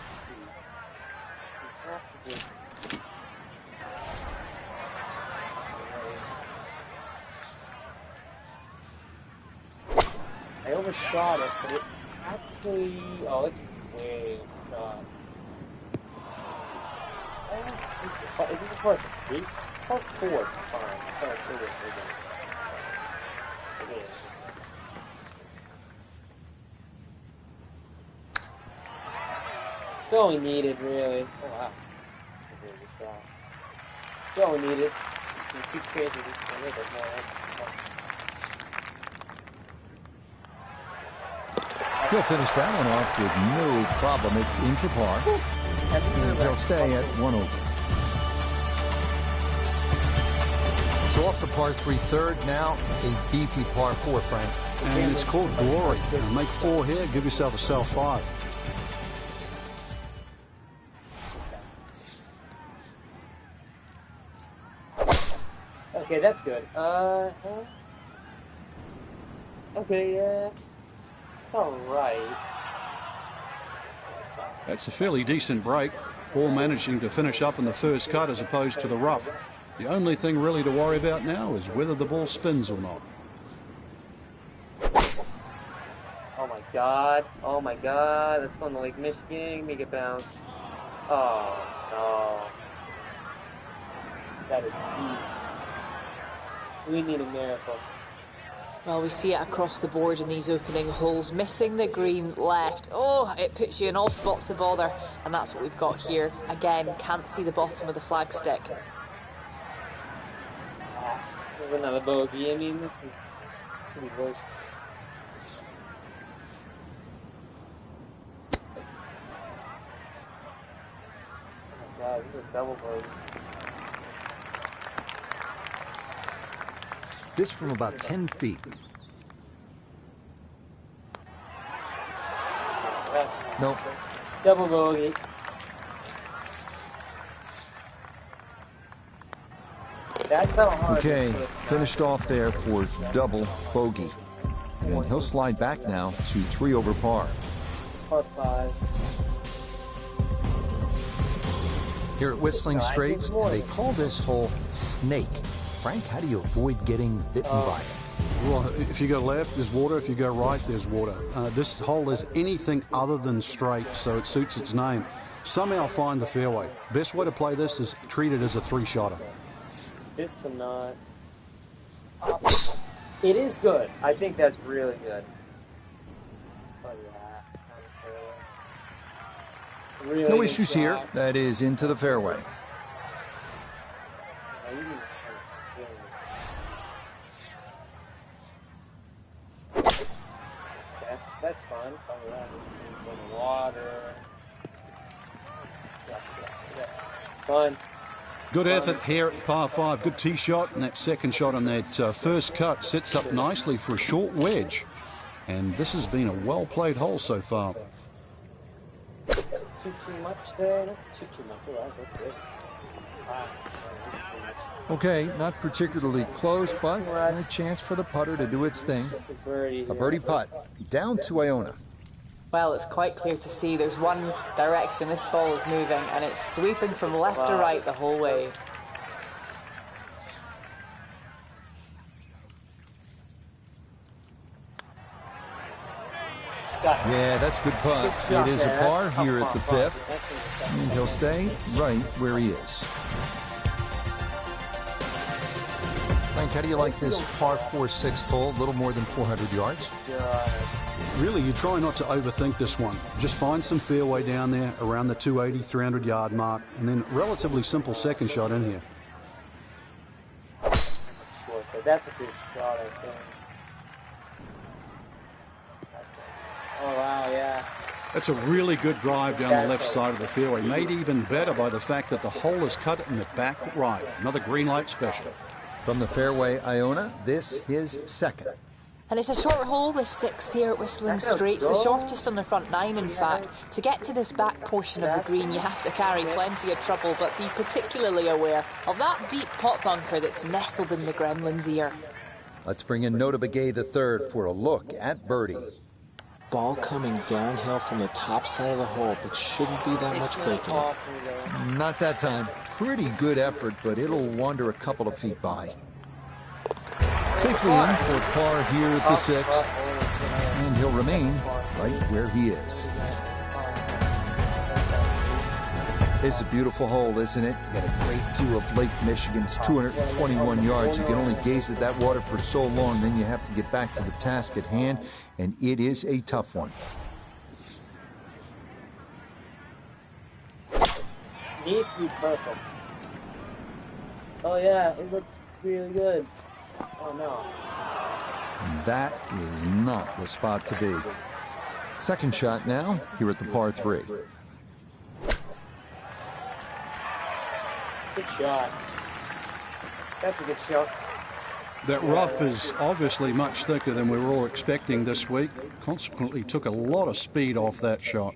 Speaker 1: I overshot it, but it actually... Oh, it's way... God. Is this a part 3? Part 4, it's fine. Part 3 is bigger. It is. It's all we needed, really. Oh, wow. That's a really good shot. It's all we needed. You keep crazy. A little bit more.
Speaker 2: He'll finish that one off with no problem. It's in for par. And he'll stay at 1 over. So off the par 3 third, now a beefy par 4, Frank.
Speaker 4: And it's called Glory. Make 4 here, give yourself a self 5.
Speaker 1: Okay, that's good. Okay, yeah. It's alright.
Speaker 4: That's a fairly decent break. All managing to finish up in the first cut as opposed to the rough. The only thing really to worry about now is whether the ball spins or not.
Speaker 1: Oh my god. Oh my god. Let's go to Lake Michigan. Make it bounce. Oh no. That is deep. We need a miracle.
Speaker 5: Well, we see it across the board in these opening holes. Missing the green left. Oh, it puts you in all spots of bother. And that's what we've got here. Again, can't see the bottom of the flagstick.
Speaker 1: There's another bogey. I mean, this is pretty worse. Oh my god, this is a double bogey.
Speaker 2: This from about 10 feet. Nope.
Speaker 1: Double bogey. That's how hard.
Speaker 2: Okay, finished off there for double bogey. And he'll slide back now to 3 over par.
Speaker 1: Par 5.
Speaker 2: Here at Whistling Straits, they call this hole Snake. Frank, how do you avoid getting bitten by it?
Speaker 4: Well, if you go left, there's water. If you go right, there's water. This hole is anything other than straight, so it suits its name. Somehow find the fairway. Best way to play this is treat it as a 3-shotter.
Speaker 1: This cannot stop. It is good. I think that's really good. Oh yeah. Really
Speaker 2: No
Speaker 1: good
Speaker 2: issues
Speaker 1: shot.
Speaker 2: here. That is into the fairway.
Speaker 1: Yeah, you can just that's fine. Oh yeah, in the water. Yeah. It's fine.
Speaker 4: Good effort here at par 5. Good tee shot, and that second shot on that first cut sets up nicely for a short wedge. And this has been a well-played hole so far.
Speaker 1: Too much there? Not too much. All right, that's good. Wow, that's too much.
Speaker 2: Okay, not particularly close, but a chance for the putter to do its thing.
Speaker 1: That's a birdie.
Speaker 2: A birdie putt down to Iona.
Speaker 5: Well, it's quite clear to see there's one direction this ball is moving, and it's sweeping from left to right the whole way.
Speaker 2: Yeah, that's a good putt. It is a par here at the 5th, and he'll stay right where he is. Frank, how do you like this par 4 6th hole? A little more than 400 yards.
Speaker 4: Really, you try not to overthink this one. Just find some fairway down there around the 280, 300 yard mark, and then relatively simple second shot in here.
Speaker 1: Short, but that's a good shot, I think. Oh, wow, yeah.
Speaker 4: That's a really good drive down the left side of the fairway. Made even better by the fact that the hole is cut in the back right. Another green light special.
Speaker 2: From the fairway, Iona, this is second.
Speaker 5: And it's a short hole, the 6th here at Whistling Straits, the shortest on the front 9, in fact. To get to this back portion of the green, you have to carry plenty of trouble, but be particularly aware of that deep pot bunker that's nestled in the gremlin's ear.
Speaker 2: Let's bring in Nota Begay the third for a look at birdie.
Speaker 3: Ball coming downhill from the top side of the hole, but shouldn't be that much breaking it.
Speaker 2: Not that time. Pretty good effort, but it'll wander a couple of feet by. Safely in for par here at the 6th, and he'll remain right where he is. It's a beautiful hole, isn't it? You got a great view of Lake Michigan's 221 yards. You can only gaze at that water for so long, then you have to get back to the task at hand, and it is a tough one.
Speaker 1: Needs to be perfect. Oh yeah, it looks really good. Oh no.
Speaker 2: And that is not the spot to be. Second shot now, here at the par 3.
Speaker 1: Good shot. That's a good shot.
Speaker 4: That rough is obviously much thicker than we were all expecting this week. Consequently, took a lot of speed off that shot.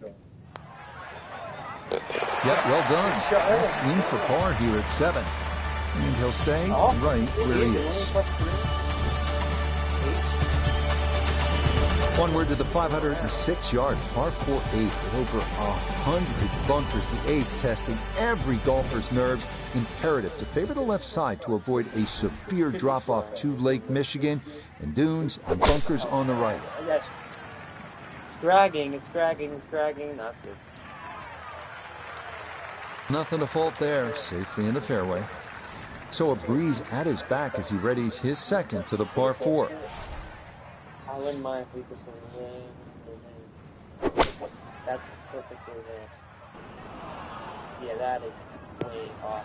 Speaker 2: Yep, well done. That's in for par here at 7. And he'll stay right where he is. Onward to the 506-yard par 4-8 with over 100 bunkers. The 8th testing every golfer's nerves. Imperative to favor the left side to avoid a severe drop-off to Lake Michigan, and dunes and bunkers on the right.
Speaker 1: I got you. It's dragging, it's dragging, it's dragging. That's good.
Speaker 2: Nothing to fault there. Safely in the fairway. So a breeze at his back as he readies his second to the par 4.
Speaker 1: I wouldn't mind if we could swing That's perfectly there. Yeah, that is way off.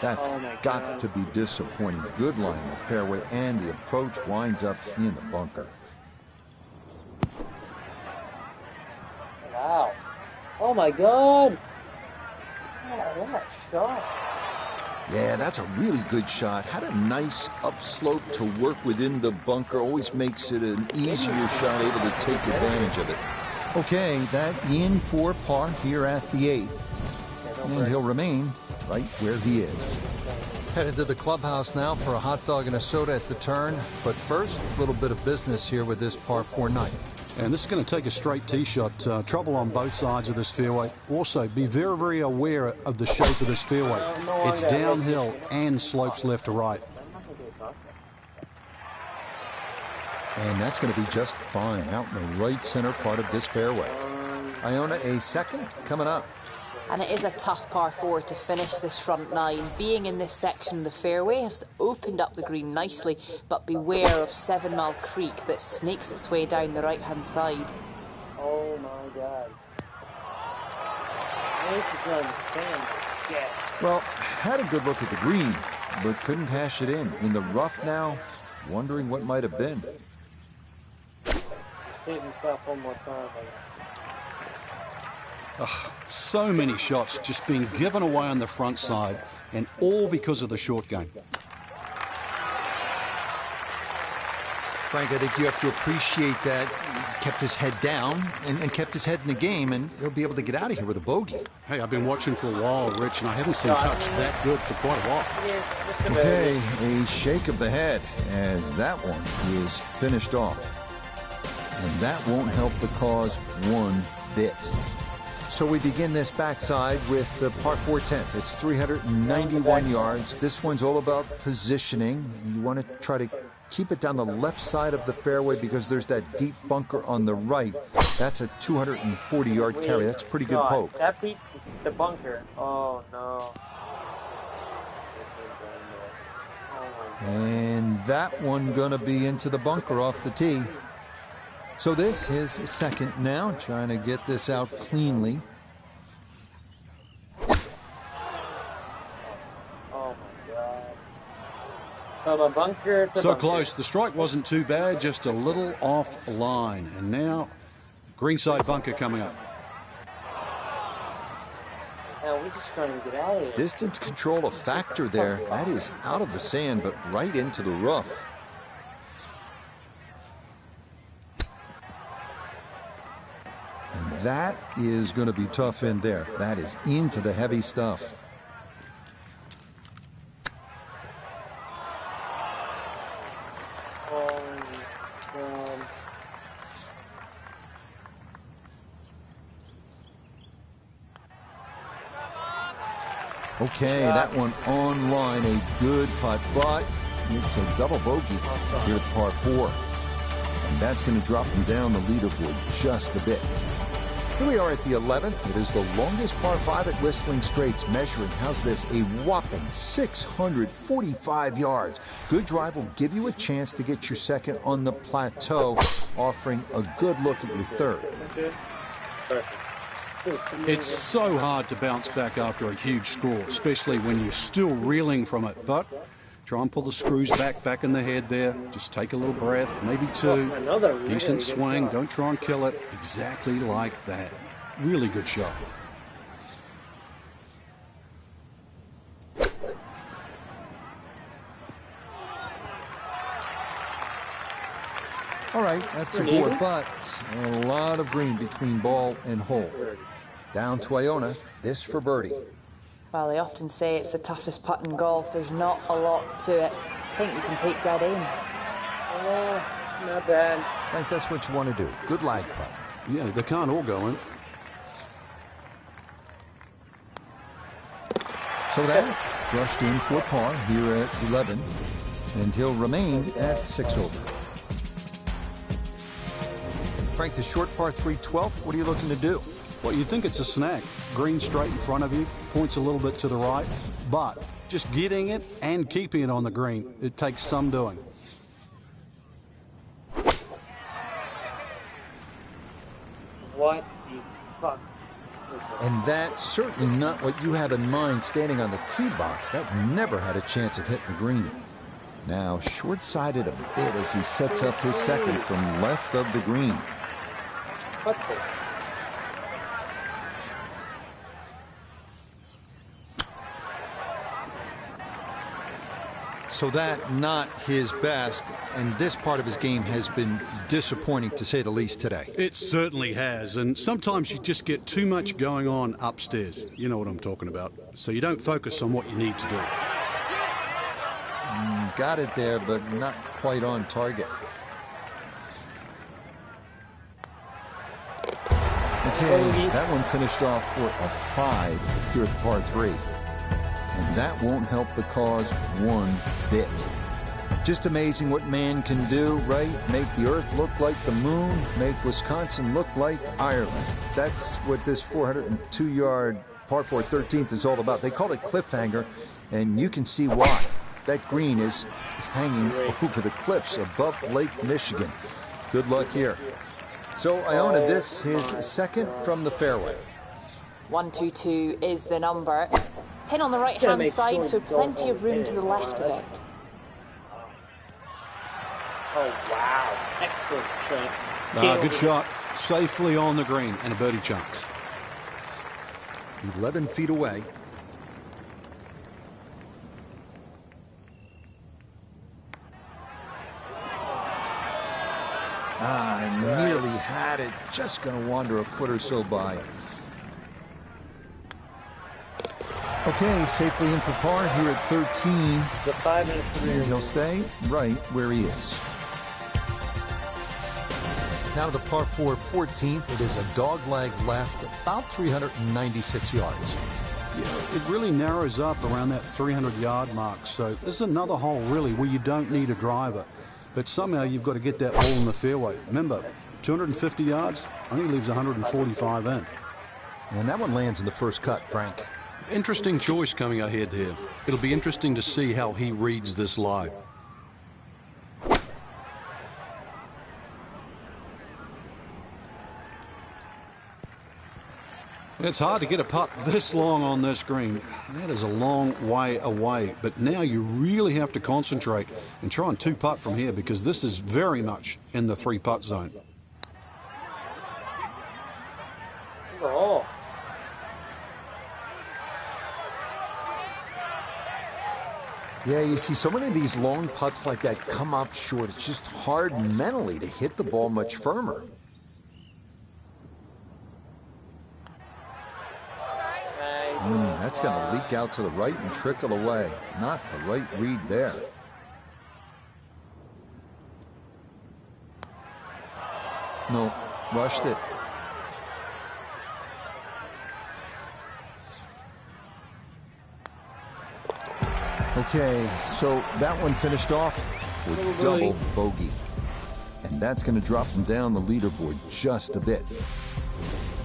Speaker 2: That's got to be disappointing. Good line in the fairway, and the approach winds up in the bunker.
Speaker 1: Wow. Oh my God. Oh, what shot.
Speaker 2: Yeah, that's a really good shot. Had a nice upslope to work within the bunker. Always makes it an easier shot, able to take advantage of it. Okay, that in for par here at the 8th. And he'll remain right where he is. Headed to the clubhouse now for a hot dog and a soda at the turn. But first, a little bit of business here with this par 4 night.
Speaker 4: And this is going to take a straight tee shot. Trouble on both sides of this fairway. Also, be very, very aware of the shape of this fairway. It's downhill and slopes left to right.
Speaker 2: And that's going to be just fine out in the right center part of this fairway. Iona, a second coming up.
Speaker 5: And it is a tough par 4 to finish this front 9. Being in this section of the fairway has opened up the green nicely, but beware of 7 Mile Creek that snakes its way down the right-hand side.
Speaker 1: Oh my God. This is not the sand, yes.
Speaker 2: Well, had a good look at the green, but couldn't cash it in the rough now, wondering what might have been.
Speaker 1: Save himself one more time.
Speaker 4: So many shots just being given away on the front side, and all because of the short game.
Speaker 2: Frank, I think you have to appreciate that he kept his head down and kept his head in the game, and he'll be able to get out of here with a bogey.
Speaker 4: Hey, I've been watching for a while, Rich, and I haven't seen touch that good for quite a while.
Speaker 2: Okay, a shake of the head as that one is finished off. And that won't help the cause one bit. So we begin this backside with the par 4 10th. It's 391 yards. This one's all about positioning. You want to try to keep it down the left side of the fairway because there's that deep bunker on the right. That's a 240-yard carry. That's a pretty good poke.
Speaker 1: That beats the bunker. Oh, no.
Speaker 2: And that one going to be into the bunker off the tee. So this is second now, trying to get this out cleanly.
Speaker 1: Oh my God. From a bunker to
Speaker 4: so
Speaker 1: bunker.
Speaker 4: Close. The strike wasn't too bad, just a little off line. And now, greenside bunker coming up.
Speaker 1: Now we're just trying to get out of here.
Speaker 2: Distance control a factor there. That is out of the sand, but right into the rough. And that is going to be tough in there. That is into the heavy stuff. Okay, that one on line, a good putt, but it's a double bogey here at par 4. And that's going to drop him down the leaderboard just a bit. Here we are at the 11th. It is the longest par 5 at Whistling Straits, measuring, how's this, a whopping 645 yards. Good drive will give you a chance to get your second on the plateau, offering a good look at your third.
Speaker 4: It's so hard to bounce back after a huge score, especially when you're still reeling from it. But try and pull the screws back in the head there. Just take a little breath, maybe two. Decent swing. Don't try and kill it. Exactly like that. Really good shot.
Speaker 2: All right, that's a board, but a lot of green between ball and hole. Down to Iona, this for birdie.
Speaker 5: Well, they often say it's the toughest putt in golf. There's not a lot to it. I think you can take dead aim.
Speaker 1: Oh, not bad.
Speaker 2: Right, that's what you want to do. Good lag putt.
Speaker 4: Yeah, they can't all go in.
Speaker 2: So that rushed in for par here at 11, and he'll remain at 6 over. Frank, the short par 3 12th, what are you looking to do?
Speaker 4: Well, you think it's a snag. Green straight in front of you, points a little bit to the right, but just getting it and keeping it on the green, it takes some doing.
Speaker 1: What the fuck is this?
Speaker 2: And that's certainly not what you have in mind standing on the tee box. That never had a chance of hitting the green. Now, short-sided a bit as he sets up his second from left of the green.
Speaker 1: What this?
Speaker 2: So that not his best, and this part of his game has been disappointing to say the least today.
Speaker 4: It certainly has, and sometimes you just get too much going on upstairs. You know what I'm talking about. So you don't focus on what you need to do.
Speaker 2: Got it there, but not quite on target. Okay, that one finished off for a 5 here at par 3. And that won't help the cause one bit. Just amazing what man can do, right? Make the earth look like the moon, make Wisconsin look like Ireland. That's what this 402-yard par 4 13th is all about. They call it cliffhanger, and you can see why. That green is hanging over the cliffs above Lake Michigan. Good luck here. So Iona, this his second from the fairway.
Speaker 5: 122 is the number. Pin on the right-hand side, so plenty of room to the left of it.
Speaker 1: Oh, wow. Excellent shot.
Speaker 4: Good shot. Safely on the green and a birdie chance.
Speaker 2: 11 feet away. I nearly had it. Just going to wander a foot or so by. Okay, safely in for par here at 13.
Speaker 1: The 5 and a 3.
Speaker 2: And he'll stay right where he is. Now to the par 4 14th. It is a dogleg left, about 396 yards.
Speaker 4: Yeah, it really narrows up around that 300-yard mark. So this is another hole, really, where you don't need a driver. But somehow you've got to get that ball in the fairway. Remember, 250 yards, only leaves 145 in.
Speaker 2: And that one lands in the first cut, Frank.
Speaker 4: Interesting choice coming ahead here. It'll be interesting to see how he reads this lie. It's hard to get a putt this long on this green. That is a long way away. But now you really have to concentrate and try and two-putt from here because this is very much in the three-putt zone.
Speaker 1: Oh.
Speaker 2: Yeah, you see so many of these long putts like that come up short. It's just hard mentally to hit the ball much firmer. That's going to leak out to the right and trickle away. Not the right read there. No, rushed it. Okay, so that one finished off with double bogey. And that's going to drop them down the leaderboard just a bit.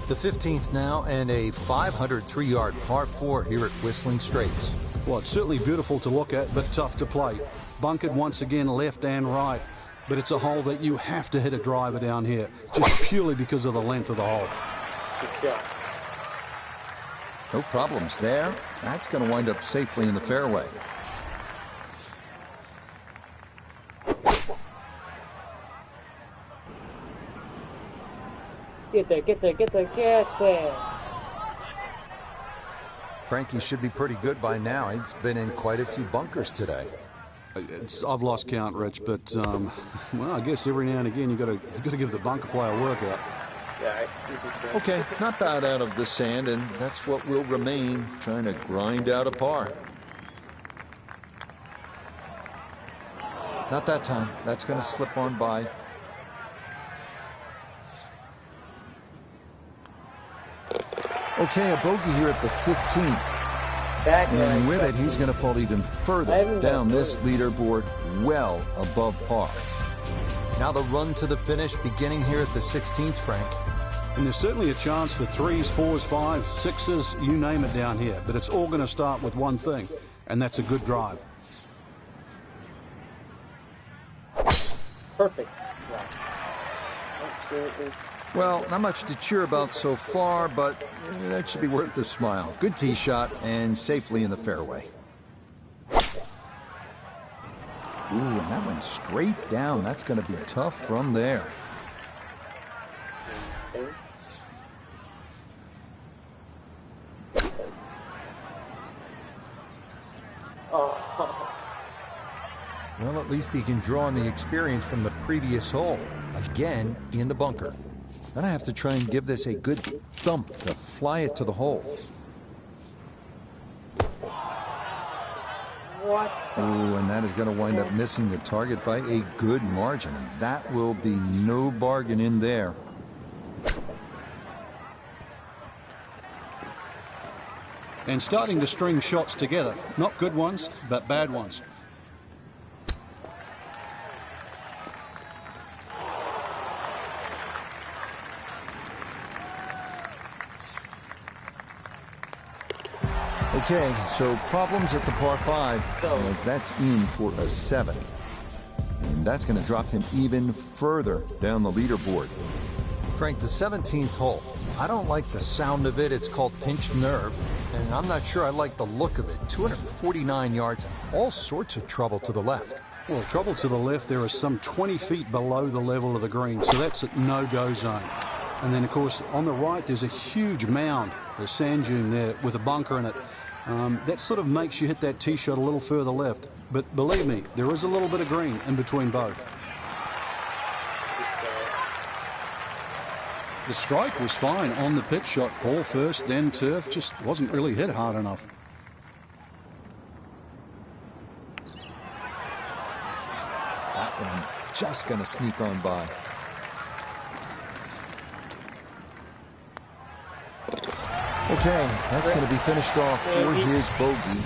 Speaker 2: The 15th now, and a 503-yard par 4 here at Whistling Straits.
Speaker 4: Well, it's certainly beautiful to look at, but tough to play. Bunkered once again left and right, but it's a hole that you have to hit a driver down here, just purely because of the length of the hole.
Speaker 1: Good shot.
Speaker 2: No problems there. That's going to wind up safely in the fairway.
Speaker 1: Get there, get there, get there, get there.
Speaker 2: Frankie should be pretty good by now. He's been in quite a few bunkers today.
Speaker 4: I've lost count, Rich, but well, I guess every now and again you got to give the bunker player a workout.
Speaker 1: Yeah,
Speaker 2: okay, not bad out of the sand, and that's what will remain, trying to grind out a par. Not that time. That's going to slip on by. Okay, a bogey here at the 15th. And with it, he's going to fall even further down this leaderboard, well above par. Now the run to the finish beginning here at the 16th, Frank.
Speaker 4: And there's certainly a chance for 3s, 4s, 5s, 6s, you name it down here. But it's all going to start with one thing, and that's a good drive.
Speaker 1: Perfect. Wow. Absolutely.
Speaker 2: Well, not much to cheer about so far, but that should be worth the smile. Good tee shot and safely in the fairway. Ooh, and that went straight down. That's going to be tough from there. Well, at least he can draw on the experience from the previous hole. Again, in the bunker. Gonna have to try and give this a good thump to fly it to the hole.
Speaker 1: What?
Speaker 2: Oh, and that is going to wind up missing the target by a good margin. And that will be no bargain in there.
Speaker 4: And starting to string shots together. Not good ones, but bad ones.
Speaker 2: Okay, so problems at the par 5, as that's in for a 7. And that's going to drop him even further down the leaderboard. Frank, the 17th hole. I don't like the sound of it. It's called pinched nerve. And I'm not sure I like the look of it. 249 yards and all sorts of trouble to the left.
Speaker 4: Well, trouble to the left, there is some 20 feet below the level of the green, so that's a no-go zone. And then, of course, on the right, there's a huge mound, a sand dune there with a bunker in it. That sort of makes you hit that tee shot a little further left. But believe me, there is a little bit of green in between both. The strike was fine on the pitch shot. Ball first, then turf. Just wasn't really hit hard enough.
Speaker 2: That one just going to sneak on by. Okay, that's going to be finished off for his bogey.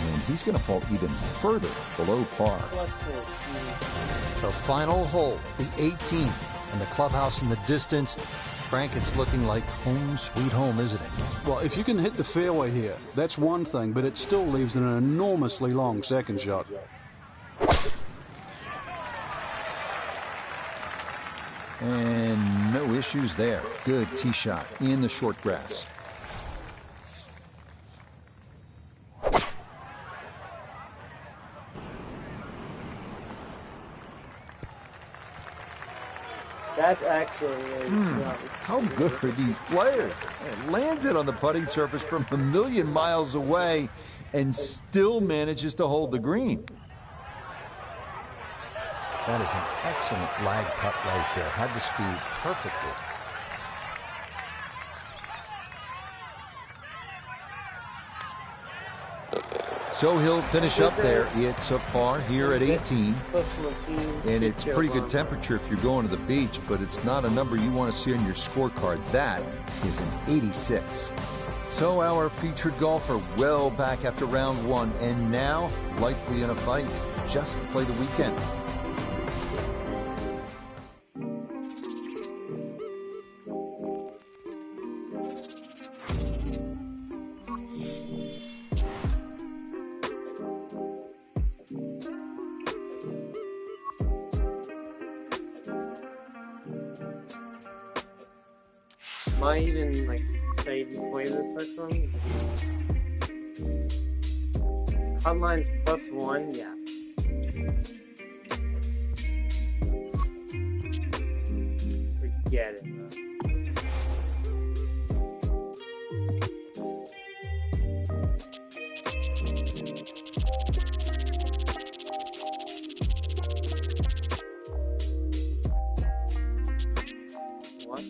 Speaker 2: And he's going to fall even further below par. The final hole, the 18th, and the clubhouse in the distance. Frank, it's looking like home sweet home, isn't it?
Speaker 4: Well, if you can hit the fairway here, that's one thing, but it still leaves an enormously long second shot.
Speaker 2: And no issues there. Good tee shot in the short grass.
Speaker 1: That's actually
Speaker 2: How good are these players? It lands it on the putting surface from a million miles away and still manages to hold the green. That is an excellent lag putt right there. Had the speed perfectly. So he'll finish up there. It's a par here at 18. And it's pretty good temperature if you're going to the beach, but it's not a number you want to see on your scorecard. That is an 86. So our featured golfer well back after round 1, and now likely in a fight just to play the weekend.
Speaker 1: I even like say to play this next one? Hotline's +1, yeah. Forget it, bro. What?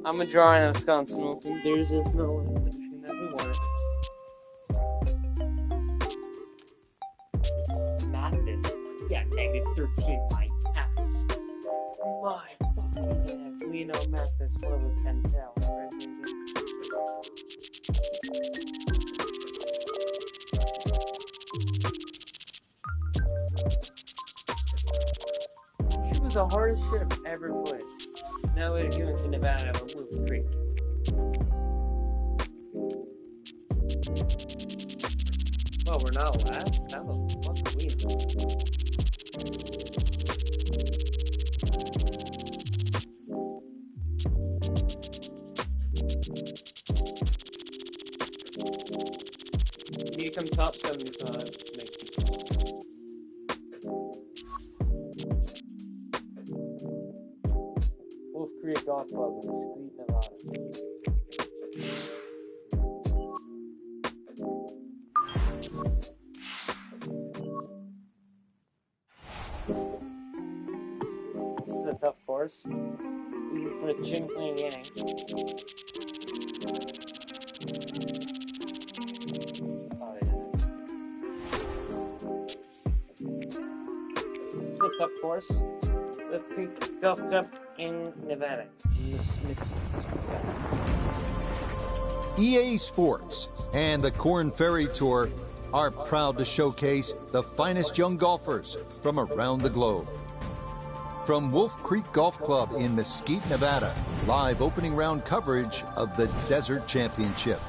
Speaker 1: I'm a drawing of Wisconsin Open. There's just no way between that we won it. Not this one. Yeah, -13, my ass. My fucking ass. Lino Mathis, whatever Pentel. She was the hardest shit I've ever played. Now we're going to Nevada with Wolf Creek. Well, we're not last? How the fuck are we last? You come top 75 to make people. Wolf Creek Golf Club in Straits, Nevada. This is a tough course, even for the chin clean inning. Oh yeah. This is a tough course. Wolf Creek Golf Club in Nevada.
Speaker 2: EA Sports and the Korn Ferry Tour are proud to showcase the finest young golfers from around the globe. From Wolf Creek Golf Club in Mesquite, Nevada, live opening round coverage of the Desert Championship.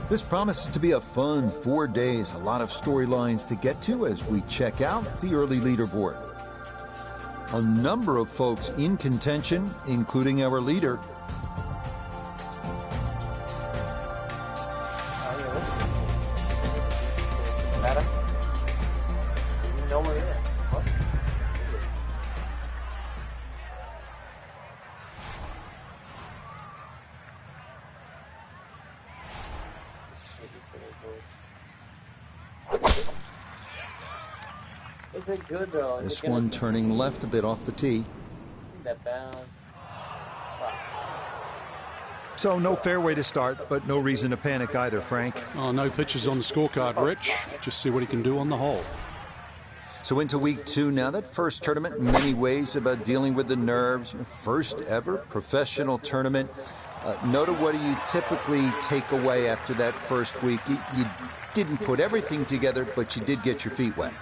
Speaker 2: This promises to be a fun 4 days, a lot of storylines to get to as we check out the early leaderboard. A number of folks in contention, including our leader.
Speaker 1: Is it good though?
Speaker 2: This one turning left a bit off the tee.
Speaker 1: That bounce. Wow.
Speaker 2: So no fairway to start, but no reason to panic either, Frank.
Speaker 4: Oh, no pitches on the scorecard, Rich. Just see what he can do on the hole.
Speaker 2: So into week 2 now. That first tournament in many ways about dealing with the nerves. First ever professional tournament. Nota, what do you typically take away after that first week? You didn't put everything together, but you did get your feet wet.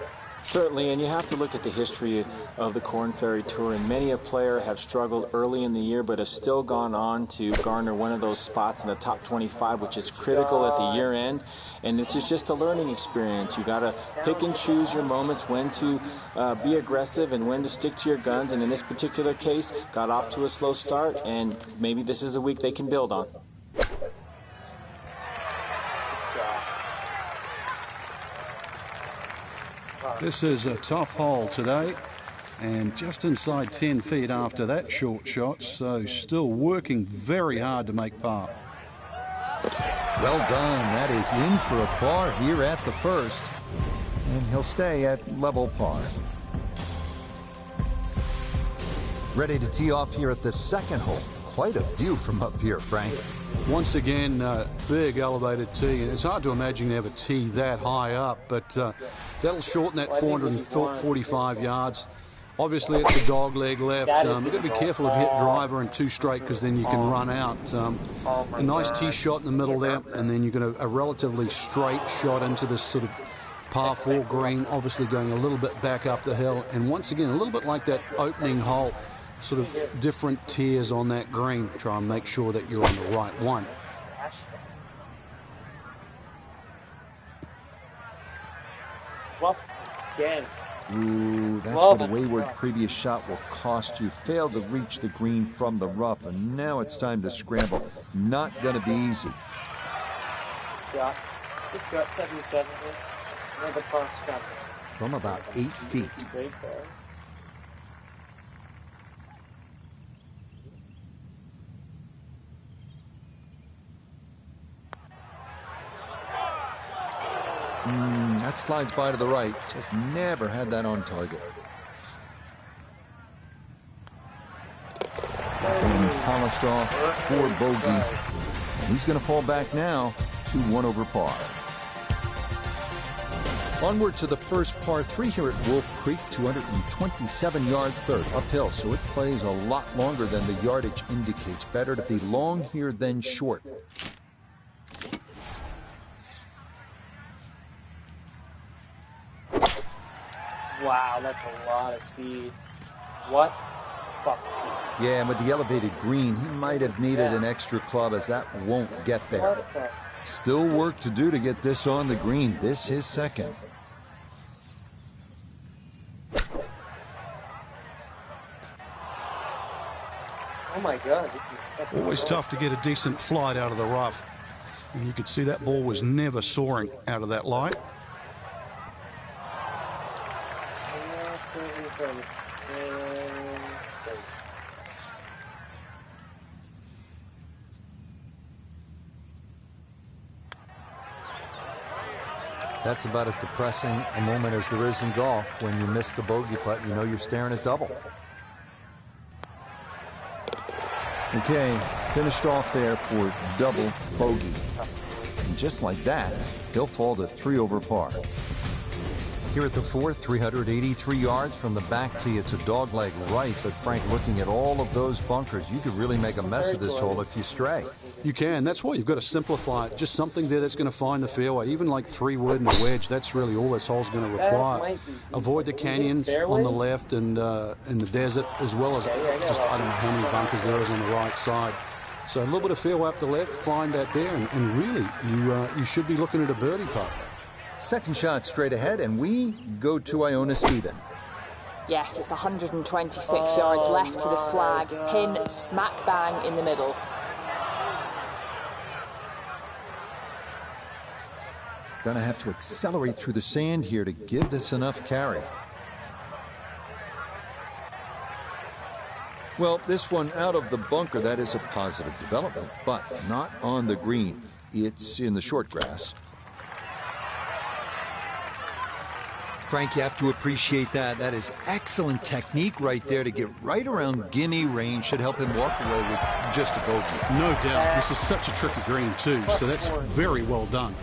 Speaker 3: Certainly, and you have to look at the history of the Korn Ferry Tour, and many a player have struggled early in the year but have still gone on to garner one of those spots in the top 25, which is critical at the year end. And this is just a learning experience. You got to pick and choose your moments, when to be aggressive and when to stick to your guns. And in this particular case, got off to a slow start, and maybe this is a week they can build on.
Speaker 4: This is a tough hole today, and just inside 10 feet after that short shot, so still working very hard to make par.
Speaker 2: Well done. That is in for a par here at the first, and he'll stay at level par. Ready to tee off here at the second hole. Quite a view from up here, Frank.
Speaker 4: Once again, big elevated tee, and it's hard to imagine you have a tee that high up, but that'll shorten that 445 yards. Obviously, it's a dog leg left. You've got to be careful of hit driver and 2 straight, because then you can run out. A nice tee shot in the middle there, and then you've got a relatively straight shot into this sort of par 4 green, obviously going a little bit back up the hill. And once again, a little bit like that opening hole, sort of different tiers on that green. Try and make sure that you're on the right one.
Speaker 1: Well, again.
Speaker 2: Ooh, that's what a wayward previous shot will cost you. Failed to reach the green from the rough, and now it's time to scramble. Not going to be easy.
Speaker 1: Shot. Good shot, 77. Another cross shot.
Speaker 2: From about 8 feet.
Speaker 1: Great there.
Speaker 2: That slides by to the right. Just never had that on target. That one polished off for bogey. And he's going to fall back now to 1 over par. Onward to the first par 3 here at Wolf Creek, 227-yard third uphill, so it plays a lot longer than the yardage indicates. Better to be long here than short.
Speaker 1: Wow, that's a lot of speed. What? Fuck.
Speaker 2: Yeah, and with the elevated green, he might have needed an extra club, as that won't get there. Still work to do to get this on the green. This his second.
Speaker 1: Oh my God, this is second.
Speaker 4: Always tough to get a decent flight out of the rough. And you could see that ball was never soaring out of that light.
Speaker 2: That's about as depressing a moment as there is in golf. When you miss the bogey putt, you know you're staring at double. Okay, finished off there for double bogey. And just like that, he'll fall to 3 over par. Here at the fourth, 383 yards from the back tee. It's a dogleg right, but Frank, looking at all of those bunkers, you could really make a mess of this hole if you stray.
Speaker 4: You can. That's why you've got to simplify it. Just something there that's going to find the fairway. Even like 3-wood and a wedge, that's really all this hole's going to require. Avoid the canyons on the left and in the desert, as well as just, I don't know how many bunkers there is on the right side. So a little bit of fairway up the left, find that there, and really, you should be looking at a birdie putt.
Speaker 2: Second shot straight ahead, and we go to Iona Stephen.
Speaker 5: Yes, it's 126 yards left to the flag. Pin smack bang in the middle.
Speaker 2: Gonna have to accelerate through the sand here to give this enough carry. Well, this one out of the bunker, that is a positive development, but not on the green. It's in the short grass. Frank, you have to appreciate that. That is excellent technique right there to get right around gimme range. Should help him walk away with just a bogey.
Speaker 4: No doubt. This is such a tricky green, too, so that's very well done.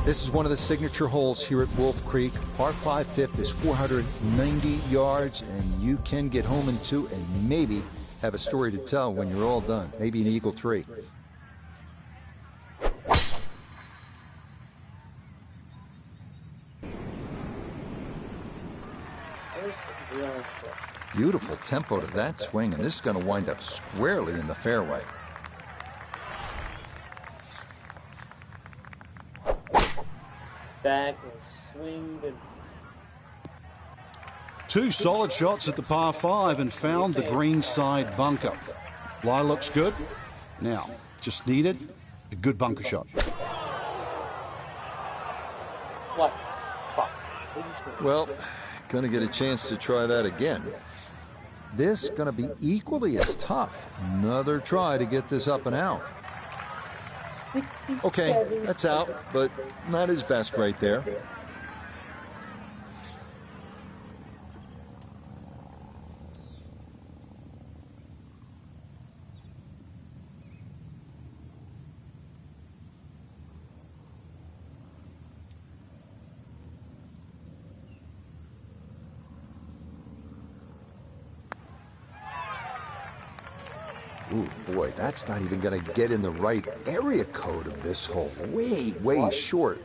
Speaker 2: This is one of the signature holes here at Wolf Creek. Par 5 fifth is 490 yards, and you can get home in 2 and maybe have a story to tell when you're all done. Maybe an eagle 3. Beautiful tempo to that swing, and this is going to wind up squarely in the fairway.
Speaker 1: Back and swing.
Speaker 4: 2 solid shots at the par 5 and found the green side bunker. Lie looks good. Now, just needed a good bunker shot.
Speaker 1: What?
Speaker 2: Well, gonna get a chance to try that again. This gonna be equally as tough. Another try to get this up and out.
Speaker 1: 67.
Speaker 2: Okay, that's out, but not his best right there. Ooh, boy, that's not even going to get in the right area code of this hole. Way, way short.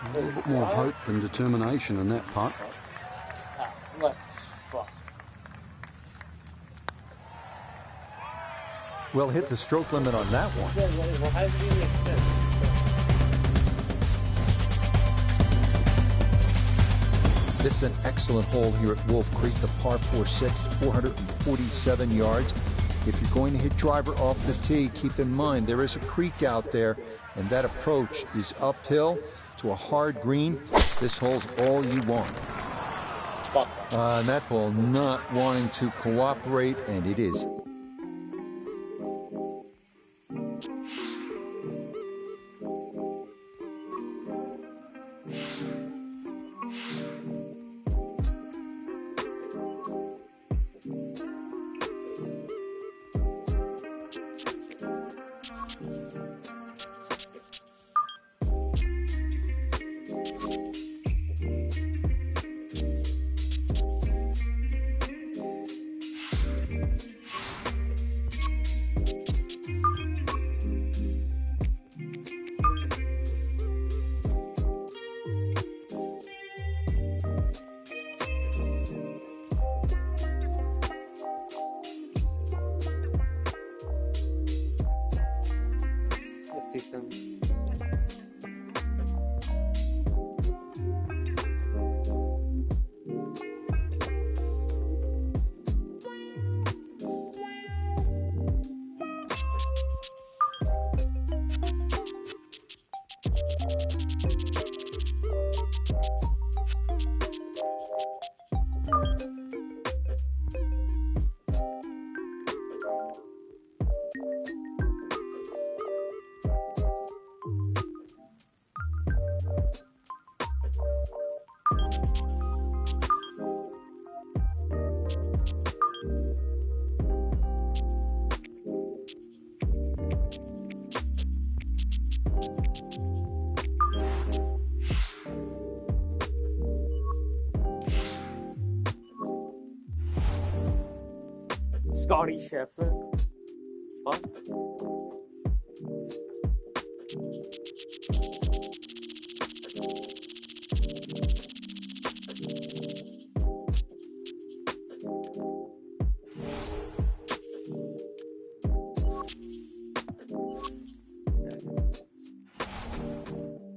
Speaker 4: A little bit more hope than determination in that putt.
Speaker 2: well, hit the stroke limit on that one.
Speaker 1: Yeah, well, how does it even make sense?
Speaker 2: This is an excellent hole here at Wolf Creek, the par 4-6, 447 yards. If you're going to hit driver off the tee, keep in mind there is a creek out there, and that approach is uphill to a hard green. This hole's all you want. And that ball not wanting to cooperate, and it is.
Speaker 1: Let's see some. Scotty Scheffler. Fun.